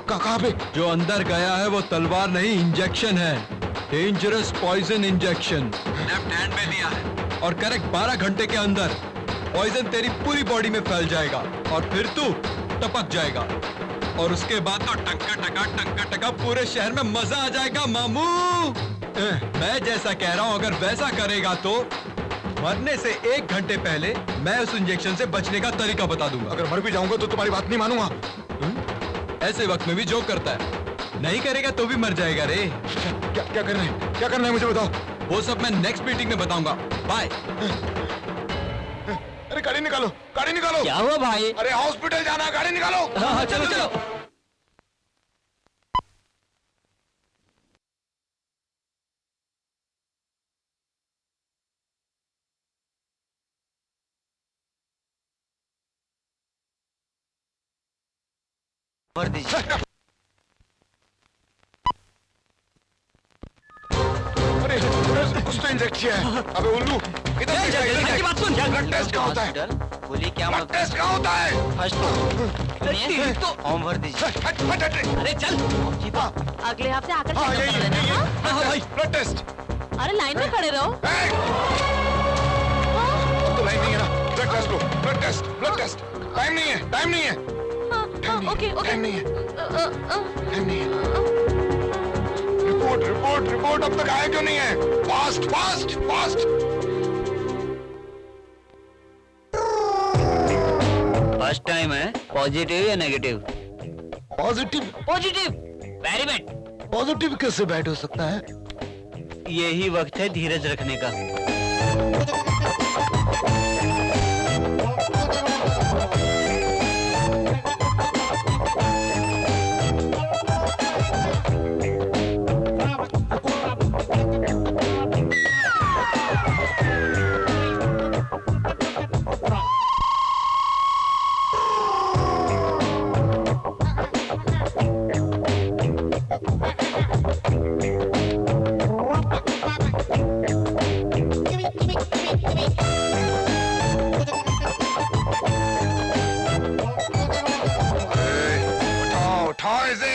कहाँ पे? जो अंदर गया है वो तलवार नहीं, इंजेक्शन है। Dangerous poison injection left hand में लिया है और करेक्ट 12 घंटे के अंदर पॉइजन तेरी पूरी बॉडी में फैल जाएगा और फिर तू टपक जाएगा और उसके बाद तो टंका टका पूरे शहर में मजा आ जाएगा मामू। मैं जैसा कह रहा हूं अगर वैसा करेगा तो मरने से 1 घंटे पहले मैं उस इंजेक्शन से बचने का तरीका बता दूंगा। अगर मर भी जाऊंगा तो तुम्हारी बात नहीं मानूंगा। ऐसे वक्त में भी जोक करता है, नहीं करेगा तो भी मर जाएगा रे। क्या करना है? क्या करना है मुझे बताओ। वो सब मैं नेक्स्ट मीटिंग में बताऊंगा। बाय। अरे गाड़ी निकालो, गाड़ी निकालो। क्या हुआ भाई? अरे हॉस्पिटल जाना है, गाड़ी निकालो। हाँ चलो चलो। भर दीजिए। अरे कुछ तो इंजेक्ट किया है। अबे उल्लू इधर की बात सुन। ब्लड टेस्ट क्या होता है? बोलिए क्या ब्लड टेस्ट क्या होता है? फर्स्ट तो फॉर्म भर दीजिए। अरे चल अगले हफ्ते आकर हाँ चेकअप कर लेना, हाँ? हाँ भाई ब्लड टेस्ट। अरे लाइन में खड़े रहो। तो लाइन नहीं है ना? ब्लड टेस्ट लो। Blood test blood test. Time नहीं है टाइम नहीं है ओके ओके। टाइम नहीं है टाइम नहीं है। रिपोर्ट रिपोर्ट रिपोर्ट अब तक आया क्यों नहीं है? Fast fast fast. First time है। पॉजिटिव या negative? Positive. Positive. Very bad. Positive कैसे बैड हो सकता है? यही वक्त है धीरज रखने का।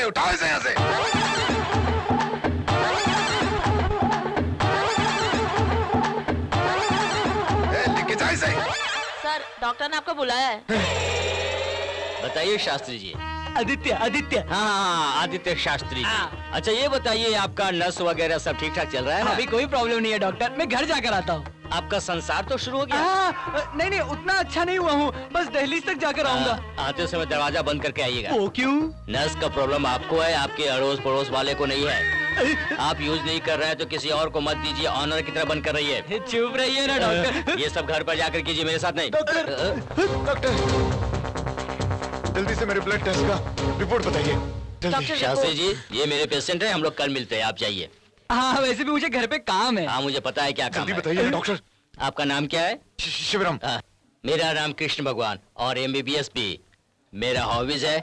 उठाओ इसे यहाँ से। लेके जाए इसे। सर डॉक्टर ने आपको बुलाया है। बताइए शास्त्री जी। आदित्य आदित्य। हाँ आदित्य शास्त्री जी। अच्छा ये बताइए आपका नस वगैरह सब ठीक ठाक चल रहा है ना? अभी कोई प्रॉब्लम नहीं है डॉक्टर, मैं घर जाकर आता हूँ। आपका संसार तो शुरू हो गया? नहीं नहीं उतना अच्छा नहीं हुआ हूँ, बस दहलीज तक जाकर आऊंगा। आते समय दरवाजा बंद करके आइएगा। वो क्यों? नस का प्रॉब्लम आपको है, आपके अड़ोस पड़ोस वाले को नहीं है। आप यूज नहीं कर रहे हैं तो किसी और को मत दीजिए, ऑनर की तरह बंद कर रही है। चुप रहिए ना डॉक्टर। ये सब घर पर जाकर कीजिए, मेरे साथ नहीं। डॉक्टर जल्दी से मेरे ब्लड टेस्ट का रिपोर्ट बताइए जल्दी। शास्त्री जी ये मेरे पेशेंट है, हम लोग कल मिलते हैं, आप जाइए। हाँ वैसे भी मुझे घर पे काम है। हाँ मुझे पता है क्या काम जल्दी है। बताइए डॉक्टर। आपका नाम क्या है? शिवराम। मेरा नाम कृष्ण भगवान और MBBS भी। मेरा हॉबीज है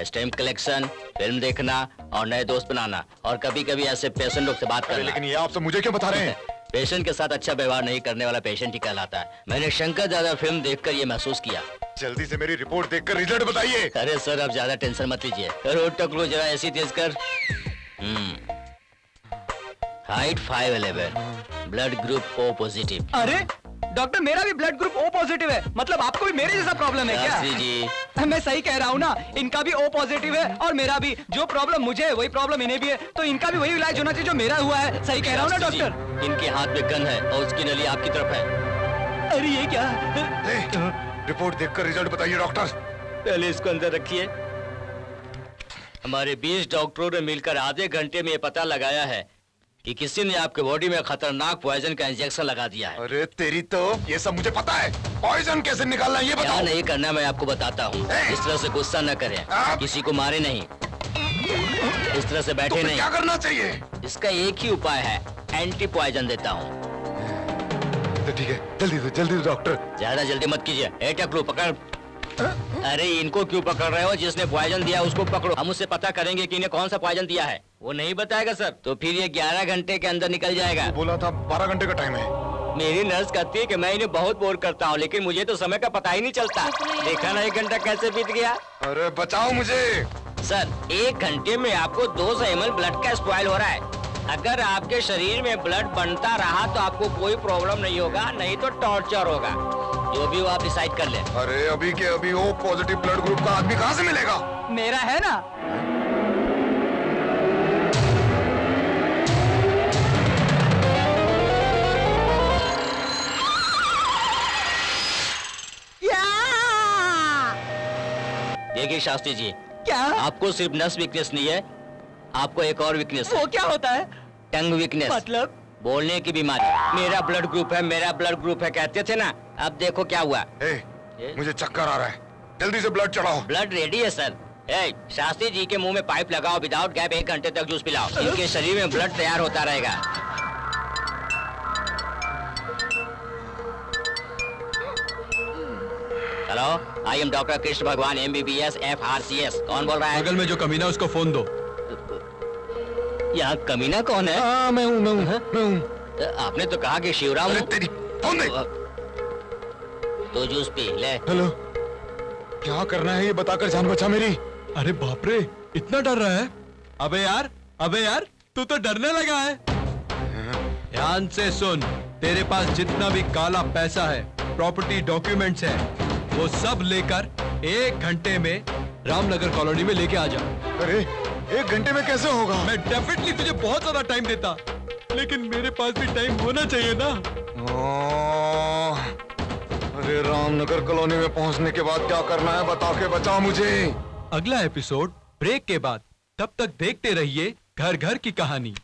स्टैम्प कलेक्शन, फिल्म देखना और नए दोस्त बनाना, और कभी कभी ऐसे पेशेंट लोग से बात करना। लेकिन ये आप सब मुझे क्यों बता रहे हैं? पेशेंट के साथ अच्छा व्यवहार नहीं करने वाला पेशेंट ही कहलाता है। मैंने शंकर दादा फिल्म देखकर ये महसूस किया। जल्दी से मेरी रिपोर्ट देखकर रिजल्ट बताइए। अरे सर अब ज्यादा टेंशन मत लीजिए। करो टकलो जरा ऐसी तेज कर। Height 5'11", blood group O positive. अरे डॉक्टर मेरा भी ब्लड ग्रुप O पॉजिटिव है, मतलब आपको भी मेरे जैसा प्रॉब्लम है शास्त्री क्या? जी मैं सही कह रहा हूँ ना, इनका भी O पॉजिटिव है और मेरा भी। जो प्रॉब्लम मुझे है वही प्रॉब्लम इन्हें भी है, तो इनका भी वही इलाज होना चाहिए जो मेरा हुआ है। सही कह रहा हूँ ना शास्त्री जी, डॉक्टर? इनके हाथ में गन है और उसकी नली आपकी तरफ है। अरे ये क्या? रिपोर्ट देखकर रिजल्ट बताइए डॉक्टर। पहले इसको अंदर रखिए। हमारे 20 डॉक्टरों ने मिलकर आधे घंटे में ये पता लगाया है कि किसी ने आपके बॉडी में खतरनाक पॉइजन का इंजेक्शन लगा दिया है। अरे तेरी तो ये सब मुझे पता है। पॉइजन कैसे निकालना है ये क्या बताओ। नहीं करना मैं आपको बताता हूँ। इस तरह से गुस्सा न करें, किसी को मारे नहीं, इस तरह से बैठे नहीं। क्या करना चाहिए? इसका एक ही उपाय है, एंटी पॉइजन देता हूँ। तो ठीक है जल्दी दो डॉक्टर। ज्यादा जल्दी मत कीजिए। ए टकलू पकड़। अरे इनको क्यों पकड़ रहे हो? जिसने पॉइजन दिया उसको पकड़ो। हम उससे पता करेंगे कि इन्हें कौन सा पॉइजन दिया है। वो नहीं बताएगा सर, तो फिर ये 11 घंटे के अंदर निकल जाएगा। बोला था 12 घंटे का टाइम है। मेरी नर्स कहती है कि मैं इन्हें बहुत बोर करता हूँ, लेकिन मुझे तो समय का पता ही नहीं चलता। देखा ना 1 घंटा कैसे बीत गया। अरे बचाओ मुझे। सर 1 घंटे में आपको 200 ml ब्लड का स्पॉइल हो रहा है। अगर आपके शरीर में ब्लड बनता रहा तो आपको कोई प्रॉब्लम नहीं होगा, नहीं तो टॉर्चर होगा। जो भी वो आप डिसाइड कर ले। अरे अभी के अभी O पॉजिटिव ब्लड ग्रुप का आदमी कहाँ से मिलेगा? मेरा है ना। देखिए शास्त्री जी, क्या? आपको सिर्फ नस वीकनेस नहीं है, आपको एक और वीकनेस है। वो क्या होता है? टंग वीकनेस, मतलब? बोलने की बीमारी। मेरा ब्लड ग्रुप है, मेरा ब्लड ग्रुप है कहते थे ना, अब देखो क्या हुआ। मुझे चक्कर आ रहा है, जल्दी से ब्लड चढ़ाओ। ब्लड रेडी है सर। शास्त्री जी के मुंह में पाइप लगाओ, विदाउट गैप 1 घंटे तक जूस पिलाओ। इनके शरीर में ब्लड तैयार होता रहेगा। Hello I am doctor Krishna भगवान MBBS FRCS। कौन बोल रहा है? बगल में जो कमीना है, उसको फोन दो। यहाँ कमीना कौन है? हाँ मैं हूँ। आपने तो कहा कि शिवराम। अरे तेरी फोन दे। तो जूस पी ले। हेलो, क्या करना है ये बताकर जान बचा मेरी। अरे बाप रे, इतना डर रहा है? अबे यार तू तो डरने लगा है। ध्यान से सुन, तेरे पास जितना भी काला पैसा है, प्रॉपर्टी डॉक्यूमेंट्स है, वो सब लेकर 1 घंटे में रामनगर कॉलोनी में लेके आ जा। अरे 1 घंटे में कैसे होगा? मैं डेफिनेटली तुझे बहुत ज्यादा टाइम देता, लेकिन मेरे पास भी टाइम होना चाहिए ना। अरे रामनगर कॉलोनी में पहुंचने के बाद क्या करना है बता के बचा मुझे। अगला एपिसोड ब्रेक के बाद। तब तक देखते रहिए घर घर की कहानी।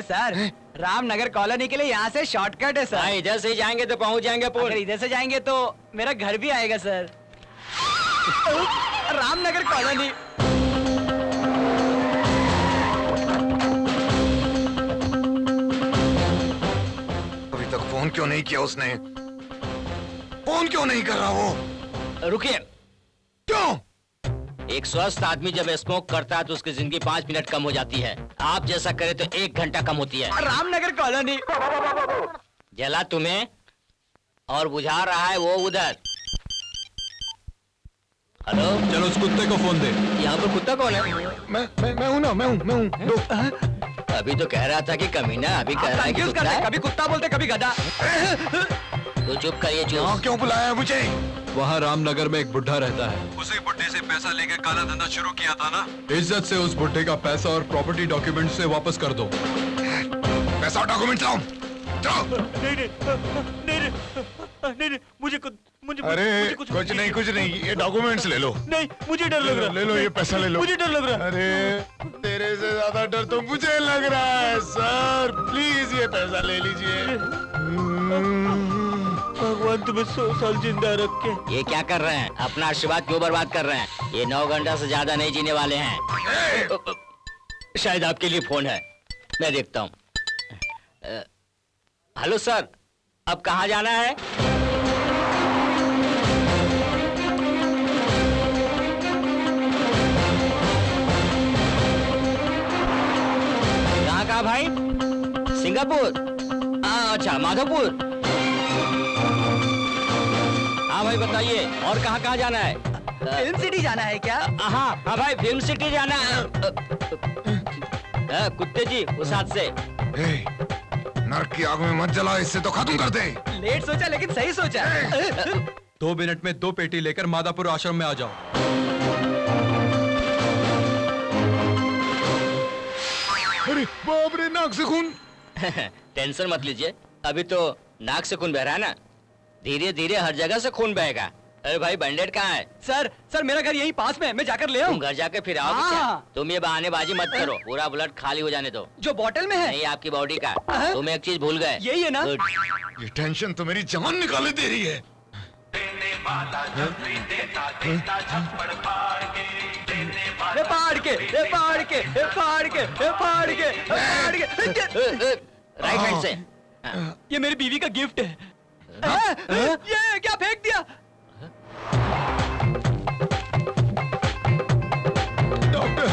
सर रामनगर कॉलोनी के लिए यहाँ से शॉर्टकट है सर। इधर से जाएंगे तो पहुंच जाएंगे पुल। अगर इधर से जाएंगे तो मेरा घर भी आएगा सर। रामनगर कॉलोनी। अभी तक फोन क्यों नहीं किया उसने? फोन क्यों नहीं कर रहा वो? रुकिए। क्यों? एक स्वस्थ आदमी जब स्मोक करता है तो उसकी जिंदगी 5 मिनट कम हो जाती है। आप जैसा करे तो 1 घंटा कम होती है। रामनगर कॉलोनी। जला तुम्हें और बुझा रहा है वो उधर। हेलो, चलो उस कुत्ते को फोन दे। यहाँ पर कुत्ता कौन है? मैं हूँ ना, मैं हूँ। अभी तो कह रहा था कि कमीना, अभी कह रहा है कि कुत्ता है। कभी कुत्ता बोलते कभी गधा। तो चुप करिए, चुप। क्यों बुलाया मुझे? वहाँ रामनगर में एक बुढ़ा रहता है। उसी बुढ़े से पैसा लेकर काला धंधा शुरू किया था ना। इज्जत से उस बुढ़े का पैसा और प्रॉपर्टी डॉक्यूमेंट से वापस कर दो। पैसा और डॉक्यूमेंट लाओ। नहीं, मुझे अरे कुछ नहीं, ये डॉक्यूमेंट्स ले लो। नहीं, मुझे डर लग रहा है। ले लो, ये पैसा ले लो। मुझे डर लग रहा है। अरे तेरे से ज्यादा डर तो मुझे लग रहा है सर। प्लीज ये पैसा ले लीजिए। भगवान तुम्हें 100 साल जिंदा रखे। ये क्या कर रहे हैं? अपना आशीर्वाद क्यों बर्बाद कर रहे हैं? ये 9 घंटा से ज्यादा नहीं जीने वाले हैं। शायद आपके लिए फोन है, मैं देखता हूँ। हेलो सर, अब कहाँ जाना है? कहाँ भाई? सिंगापुर? अच्छा, माधोपुर। हाँ भाई बताइए, और कहाँ जाना है? फिल्म सिटी जाना है क्या? हाँ भाई, फिल्म सिटी जाना है। कुत्ते जी, उस हाथ से। नरक की आग में मत जला, इससे तो खत्म कर दे। लेट सोचा लेकिन सही सोचा। 2 मिनट में 2 पेटी लेकर मादापुर आश्रम में आ जाओ। अरे बाप रे, नाक से खून। टेंशन मत लीजिए, अभी तो नाक से खून बह रहा है ना, धीरे धीरे हर जगह से खून बहेगा। अरे भाई, बैंडेड कहाँ है? सर मेरा घर यहीं पास में है, मैं जाकर ले आऊं। तुम घर जाके फिर आओ। हाँ। तुम ये बहानेबाजी मत करो, पूरा ब्लड खाली हो जाने दो। जो बोतल में है? नहीं, आपकी बॉडी का। तुम एक चीज भूल गए। यही है ना? ये टेंशन तो मेरी जान निकाले दे रही है। राइट हैंड से। ये मेरी बीवी का गिफ्ट है। ये क्या फेंक दिया? डॉक्टर,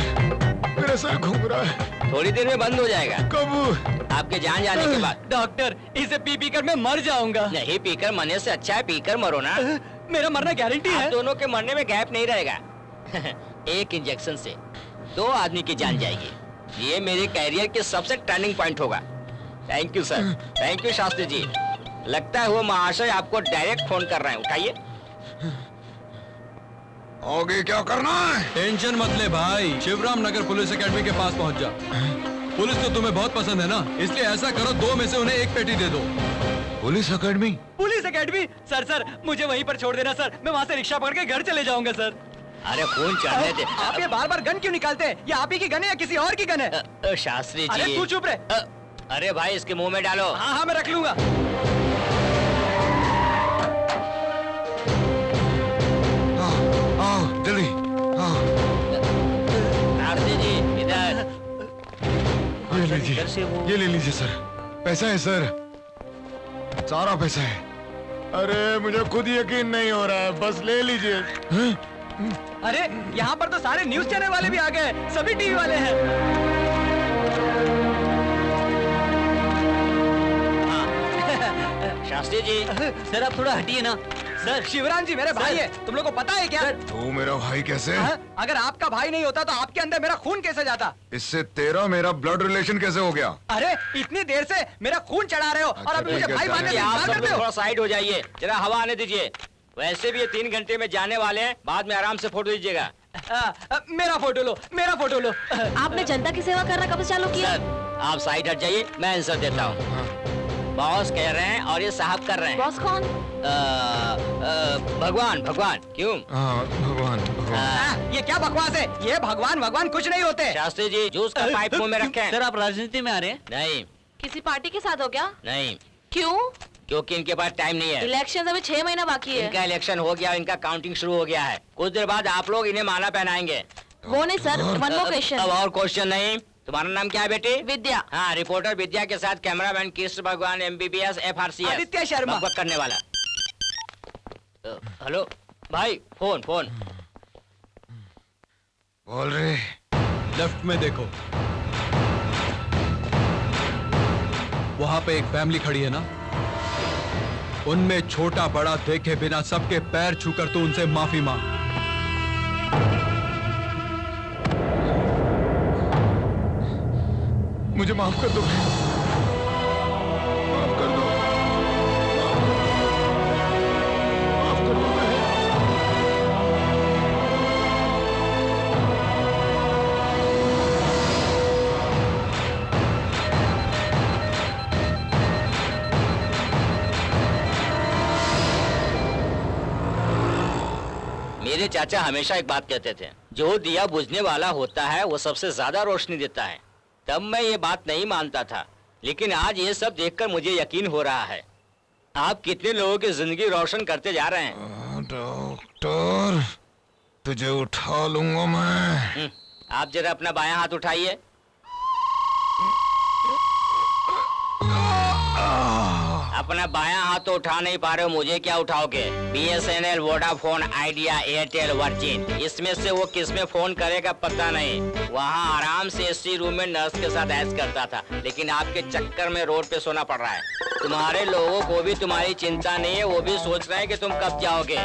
मेरा सर घूम रहा है। थोड़ी देर में बंद हो जाएगा। कब? आपके जान जाने के बाद। डॉक्टर, इसे पी कर मैं मर जाऊंगा। नहीं, पीकर मरने से अच्छा है पीकर मरो ना। मेरा मरना गारंटी है। दोनों के मरने में गैप नहीं रहेगा। एक इंजेक्शन से 2 आदमी की जान जाएगी। ये मेरे कैरियर के सबसे टर्निंग पॉइंट होगा। Thank you sir. Thank you Shastri ji. लगता है वो महाशय आपको डायरेक्ट फोन कर रहे हैं, उठाइए। आगे क्या करना है? टेंशन मत ले भाई, शिवराम नगर पुलिस एकेडमी के पास पहुंच जा। पुलिस तो तुम्हें बहुत पसंद है ना, इसलिए ऐसा करो 2 में से उन्हें 1 पेटी दे दो। Police academy? Police academy? Sir मुझे वहीं पर छोड़ देना सर, मैं वहाँ से रिक्शा पकड़ के घर चले जाऊंगा सर। अरे खून चढ़ने दे। आप ये बार बार गन क्यों निकालते हैं? ये आप ही की गन है या किसी और की गन है? शास्त्री जी। अरे तू चुप रहे। अरे भाई, इसके मुंह में डालो। हाँ मैं रख लूंगा। सर लीजिए, इधर से वो ये ले लीजिए सर, पैसा है सर, सारा पैसा है। अरे मुझे खुद यकीन नहीं हो रहा है, बस ले लीजिए। अरे यहाँ पर तो सारे न्यूज चैनल वाले भी आ गए, सभी टीवी वाले हैं। शास्त्री जी, सर आप थोड़ा हटिए ना। सर शिवराम जी मेरे भाई है, तुम लोग को पता है क्या? तू मेरा भाई कैसे? हाँ? अगर आपका भाई नहीं होता तो आपके अंदर मेरा खून कैसे जाता? इससे तेरा मेरा ब्लड रिलेशन कैसे हो गया? अरे इतनी देर से मेरा खून चढ़ा रहे हो और अभी मुझे ठीक है, भाई मानने से आप इनकार सब करते लोग हो? थोड़ा साइड हो जाइए, जरा हवा आने दीजिए। वैसे भी ये 3 घंटे में जाने वाले हैं, बाद में आराम से फोटो दीजिएगा। मेरा फोटो लो, मेरा फोटो लो। आपने जनता की सेवा करना कब से चालू किया? सर आप साइड हट जाइए, मैं आंसर देता हूँ। बॉस कह रहे हैं और ये साहब कर रहे हैं। बॉस कौन? भगवान भगवान क्यों? हाँ भगवान भगवान। ये क्या बकवास है? ये भगवान भगवान कुछ नहीं होते। शास्त्री जी जूस का पाइप मुंह में रखें। सर आप राजनीति में आ रहे हैं? नहीं किसी पार्टी के साथ हो क्या? नहीं, क्यों? क्योंकि इनके पास टाइम नहीं है। इलेक्शन अभी 6 महीना बाकी है। इनका इलेक्शन हो गया, इनका काउंटिंग शुरू हो गया है। कुछ देर बाद आप लोग इन्हें माला पहनाएंगे। वो नहीं सर, वन मोर क्वेश्चन। अब और क्वेश्चन नहीं। तुम्हारा नाम क्या है बेटी? विद्या। हाँ, रिपोर्टर विद्या के साथ कैमरामैन कृष्ण भगवान MBBS FRCS आदित्य शर्मा। बकबक करने वाला। हेलो भाई, फोन फोन। बोल रहे। लेफ्ट में देखो, वहां पे एक फैमिली खड़ी है ना, उनमें छोटा बड़ा देखे बिना सबके पैर छूकर तू उनसे माफी मांग। मुझे माफ कर दो, माफ कर दो, माफ कर दो। मेरे चाचा हमेशा एक बात कहते थे, जो दिया बुझने वाला होता है वो सबसे ज्यादा रोशनी देता है। तब मैं ये बात नहीं मानता था, लेकिन आज ये सब देखकर मुझे यकीन हो रहा है। आप कितने लोगों की जिंदगी रोशन करते जा रहे हैं। डॉक्टर तुझे उठा लूंगा मैं। आप जरा अपना बायां हाथ उठाइए। अपना बायां हाथ तो उठा नहीं पा रहे हो, मुझे क्या उठाओगे? BSNL, Vodafone, idea, Airtel, virgin, इसमें से वो किस में फोन करेगा पता नहीं। वहाँ आराम से AC रूम में नर्स के साथ ऐश करता था, लेकिन आपके चक्कर में रोड पे सोना पड़ रहा है। तुम्हारे लोगों को भी तुम्हारी चिंता नहीं है, वो भी सोच रहे हैं कि तुम कब जाओगे।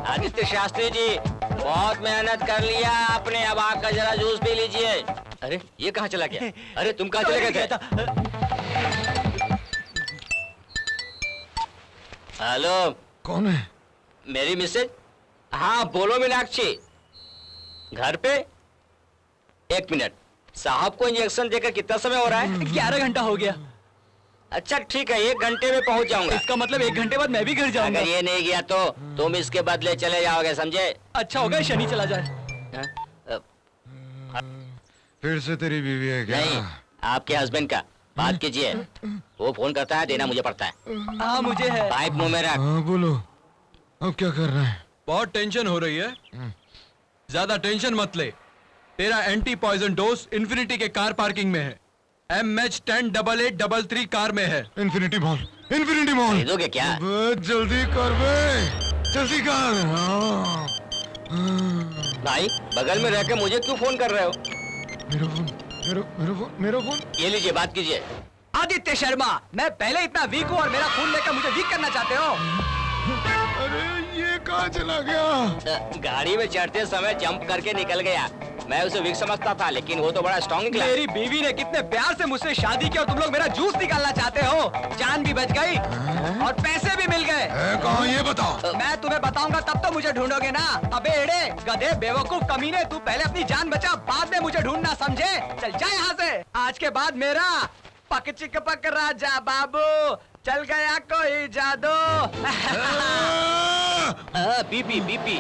आदित्य शास्त्री जी, बहुत मेहनत कर लिया आपने, अब आपका जरा जूस पी लीजिए। अरे ये कहाँ चला गया? अरे तुम कहाँ चले गए थे? हेलो, कौन है? मेरी मिसेज। हाँ बोलो मीनाक्षी। घर पे? 1 मिनट। साहब को इंजेक्शन देकर कितना समय हो रहा है? 11 घंटा हो गया। अच्छा ठीक है, 1 घंटे में पहुंच जाऊंगा। इसका मतलब 1 घंटे बाद मैं भी घर जाऊंगा। अगर ये नहीं गया तो तुम इसके बदले चले जाओगे, समझे? अच्छा होगा शनि चला जाए। फिर से तेरी बीवी है क्या? नहीं, आपके हस्बैंड का। बात कीजिए। वो फोन करता है, देना मुझे पड़ता है। हाँ मुझे है। पाइप मुंह में रख। हाँ बोलो, अब क्या कर रहे हैं? बहुत टेंशन हो रही है, ज्यादा टेंशन मत ले। तेरा एंटी पॉइजन डोज इन्फिनिटी के कार पार्किंग में है। MH108833 कार में है। Infinity mall, infinity mall. खरीदोगे क्या? जल्दी कर बे, जल्दी कर। हाँ। भाई बगल में रहकर मुझे क्यों फोन कर रहे हो? मेरा फोन, मेरा फोन। ये लीजिए, बात कीजिए। आदित्य शर्मा, मैं पहले इतना वीक हूँ और मेरा खून लेकर मुझे वीक करना चाहते हो? अरे ये कहाँ चला गया? गाड़ी में चढ़ते समय जंप करके निकल गया। मैं उसे वीक समझता था, लेकिन वो तो बड़ा स्ट्रॉन्ग निकला। मेरी बीवी ने कितने प्यार से मुझसे शादी की और तुम लोग मेरा जूस निकालना चाहते हो। जान भी बच गई और पैसे भी मिल गए। कहाँ ये बताओ? मैं तुम्हें बताऊंगा तब तो मुझे ढूंढोगे ना। अबे एड़े, गधे, बेवकूफ, कमीने, तू पहले अपनी जान बचा, बाद में मुझे ढूंढना, समझे? चल जा यहाँ से। आज के बाद मेरा पक चिक पक राजा बाबू, चल गया कोई जादू। BP BP.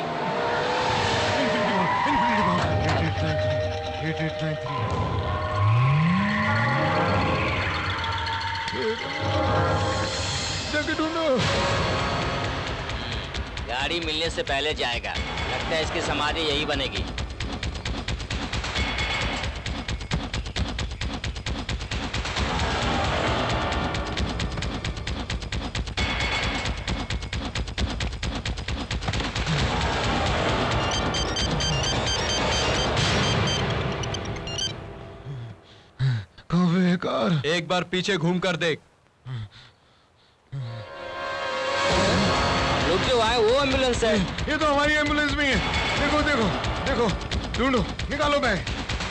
जगह ढूंढो। गाड़ी मिलने से पहले जाएगा। लगता है इसकी समाधि यही बनेगी। कहाँ पे है कार? एक बार पीछे घूम कर देख। रुक जो आए, वो एम्बुलेंस है। ये तो हमारी एम्बुलेंस में है। देखो देखो देखो, ढूंढो, निकालो बैग,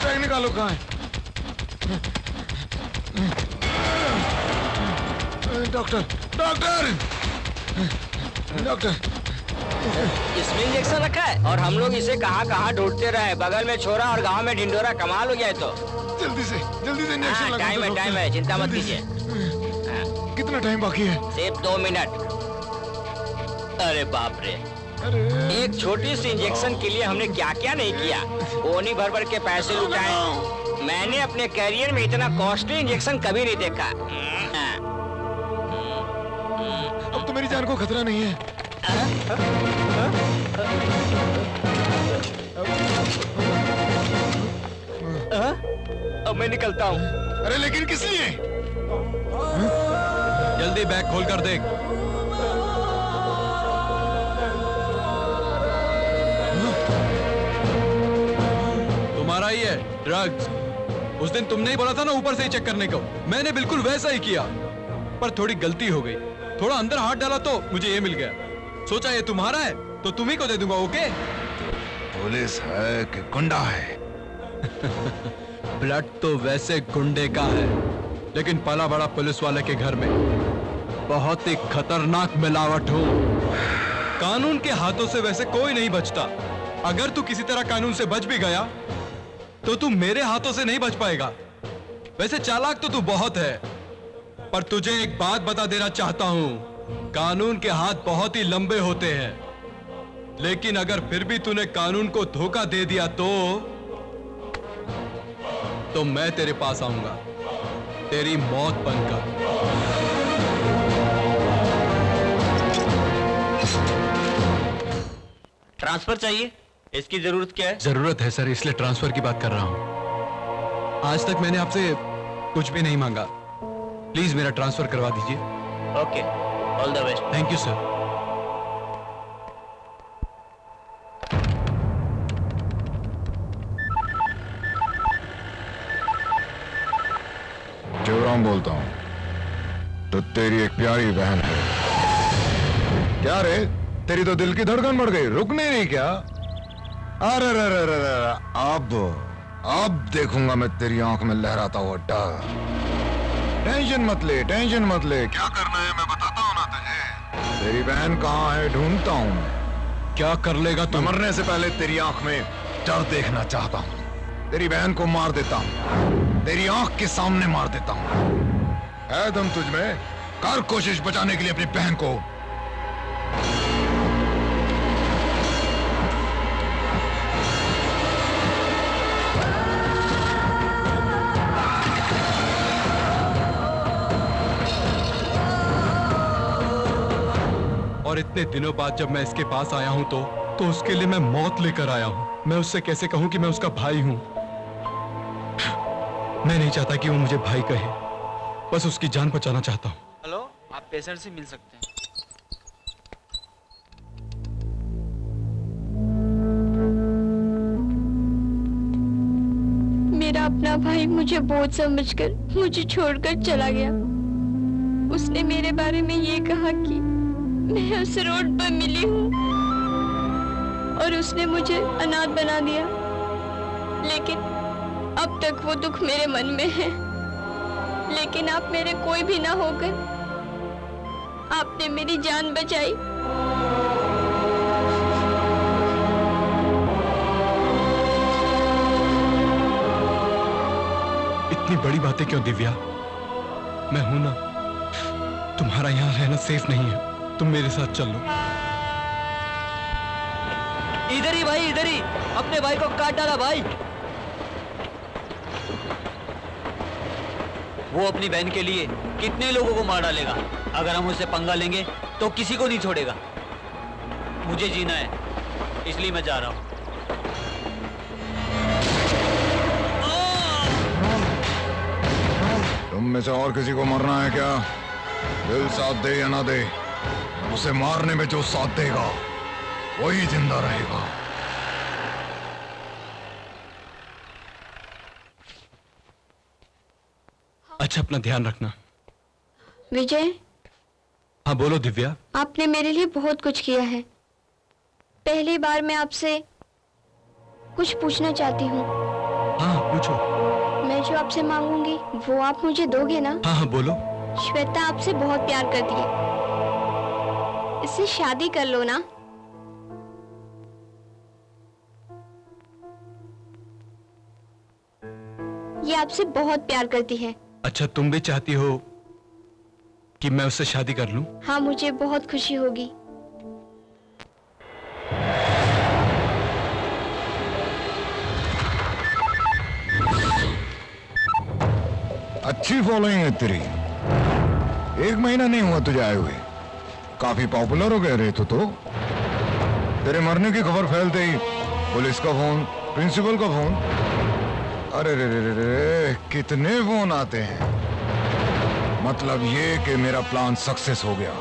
बैग निकालो। कहाँ है? डॉक्टर डॉक्टर डॉक्टर, इसमें इंजेक्शन रखा है और हम लोग इसे कहाँ ढूंढते रहे। बगल में छोरा और गांव में ढिंडोरा, कमाल हो गया है। तो जल्दी से इंजेक्शन लगा दो। टाइम है, टाइम है, चिंता मत कीजिए। कितना टाइम बाकी है? सिर्फ 2 मिनट। अरे बाप रे, एक छोटी सी इंजेक्शन के लिए हमने क्या क्या नहीं किया। कोनी भर भर के पैसे लुटाए। मैंने अपने कैरियर में इतना कॉस्टली इंजेक्शन कभी नहीं देखा। अब तो मेरी जान को खतरा नहीं है। अब मैं निकलता हूँ। अरे लेकिन किस लिए? जल्दी बैग खोल कर देख। तुम्हारा ही है ड्रग्स। उस दिन तुमने ही बोला था ना ऊपर से ही चेक करने को। मैंने बिल्कुल वैसा ही किया, पर थोड़ी गलती हो गई। थोड़ा अंदर हाथ डाला तो मुझे ये मिल गया। सोचा ये तुम्हारा है तो तुम्ही को दे दूंगा। ओके? पुलिस है कि गुंडा है? ब्लड तो वैसे गुंडे का है, लेकिन पला बड़ा पुलिस वाले के घर में। बहुत ही खतरनाक मिलावट हो। कानून के हाथों से वैसे कोई नहीं बचता। अगर तू किसी तरह कानून से बच भी गया तो तू मेरे हाथों से नहीं बच पाएगा। वैसे चालाक तो तू बहुत है, पर तुझे एक बात बता देना चाहता हूं। कानून के हाथ बहुत ही लंबे होते हैं, लेकिन अगर फिर भी तूने कानून को धोखा दे दिया तो मैं तेरे पास आऊंगा, तेरी मौत बनकर। ट्रांसफर चाहिए? इसकी जरूरत क्या है? जरूरत है सर, इसलिए ट्रांसफर की बात कर रहा हूं। आज तक मैंने आपसे कुछ भी नहीं मांगा। प्लीज मेरा ट्रांसफर करवा दीजिए। Okay, all the best. Thank you sir. Shivram बोलता हूँ। तो तेरी एक प्यारी बहन है। क्या रे, तेरी तो दिल की धड़कन बढ़ गई, रुकने नहीं क्या? अरे अब देखूंगा मैं तेरी आंख में लहराता हुआ डर। टेंशन मत ले, टेंशन मत ले। क्या करना है मैं बताता हूँ ना तुझे। तेरी बहन कहाँ है ढूंढता हूँ मैं। क्या कर लेगा तू? मरने से पहले तेरी आंख में डर देखना चाहता हूँ। तेरी बहन को मार देता हूँ, तेरी आंख के सामने मार देता हूँ। है दम तुझ में? कर कोशिश बचाने के लिए अपनी बहन को। और इतने दिनों बाद जब मैं इसके पास आया हूं तो उसके लिए मैं मौत लेकर आया हूं। मैं उससे कैसे कहूं कि मैं उसका भाई हूं? मैं नहीं चाहता कि वो मुझे भाई कहे, बस उसकी जान बचाना चाहता हूं। हेलो, आप पेशेंट से मिल सकते हैं। मेरा अपना भाई मुझे बोझ समझकर मुझे छोड़कर चला गया। उसने मेरे बारे में ये कहा कि मैं उस रोड पर मिली हूँ और उसने मुझे अनाथ बना दिया। लेकिन अब तक वो दुख मेरे मन में है। लेकिन आप मेरे कोई भी ना होकर आपने मेरी जान बचाई। इतनी बड़ी बातें क्यों दिव्या? मैं हूं ना, तुम्हारा यहाँ रहना सेफ नहीं है। तुम मेरे साथ चलो। इधर ही भाई, इधर ही। अपने भाई को काट डाला भाई। वो अपनी बहन के लिए कितने लोगों को मार डालेगा। अगर हम उससे पंगा लेंगे तो किसी को नहीं छोड़ेगा। मुझे जीना है, इसलिए मैं जा रहा हूँ। तुम में से और किसी को मरना है क्या? दिल साथ दे या ना दे, उसे मारने में जो साथ देगा वही जिंदा रहेगा। अच्छा, अपना ध्यान रखना। विजय, हाँ बोलो दिव्या। आपने मेरे लिए बहुत कुछ किया है। पहली बार मैं आपसे कुछ पूछना चाहती हूँ। हाँ पूछो। मैं जो आपसे मांगूंगी वो आप मुझे दोगे ना? हाँ हाँ बोलो। श्वेता आपसे बहुत प्यार करती है, इससे शादी कर लो ना। ये आपसे बहुत प्यार करती है। अच्छा, तुम भी चाहती हो कि मैं उससे शादी कर लूं? हाँ, मुझे बहुत खुशी होगी। अच्छी फॉलोइंग है तेरी। 1 महीना नहीं हुआ तुझे आए हुए, काफी पॉपुलर हो गए रे तो। तेरे मरने की खबर फैलते ही पुलिस का फोन, प्रिंसिपल का फोन, अरे रे रे रे रे, कितने फोन आते हैं। मतलब ये कि मेरा प्लान सक्सेस हो गया।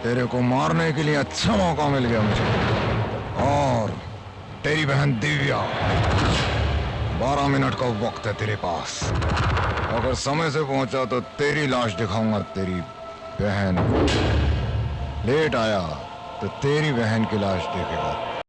तेरे को मारने के लिए अच्छा मौका मिल गया मुझे। और तेरी बहन दिव्या, 12 मिनट का वक्त है तेरे पास। अगर समय से पहुंचा तो तेरी लाश दिखाऊंगा तेरी बहन को। लेट आया तो तेरी बहन की लाश देखेगा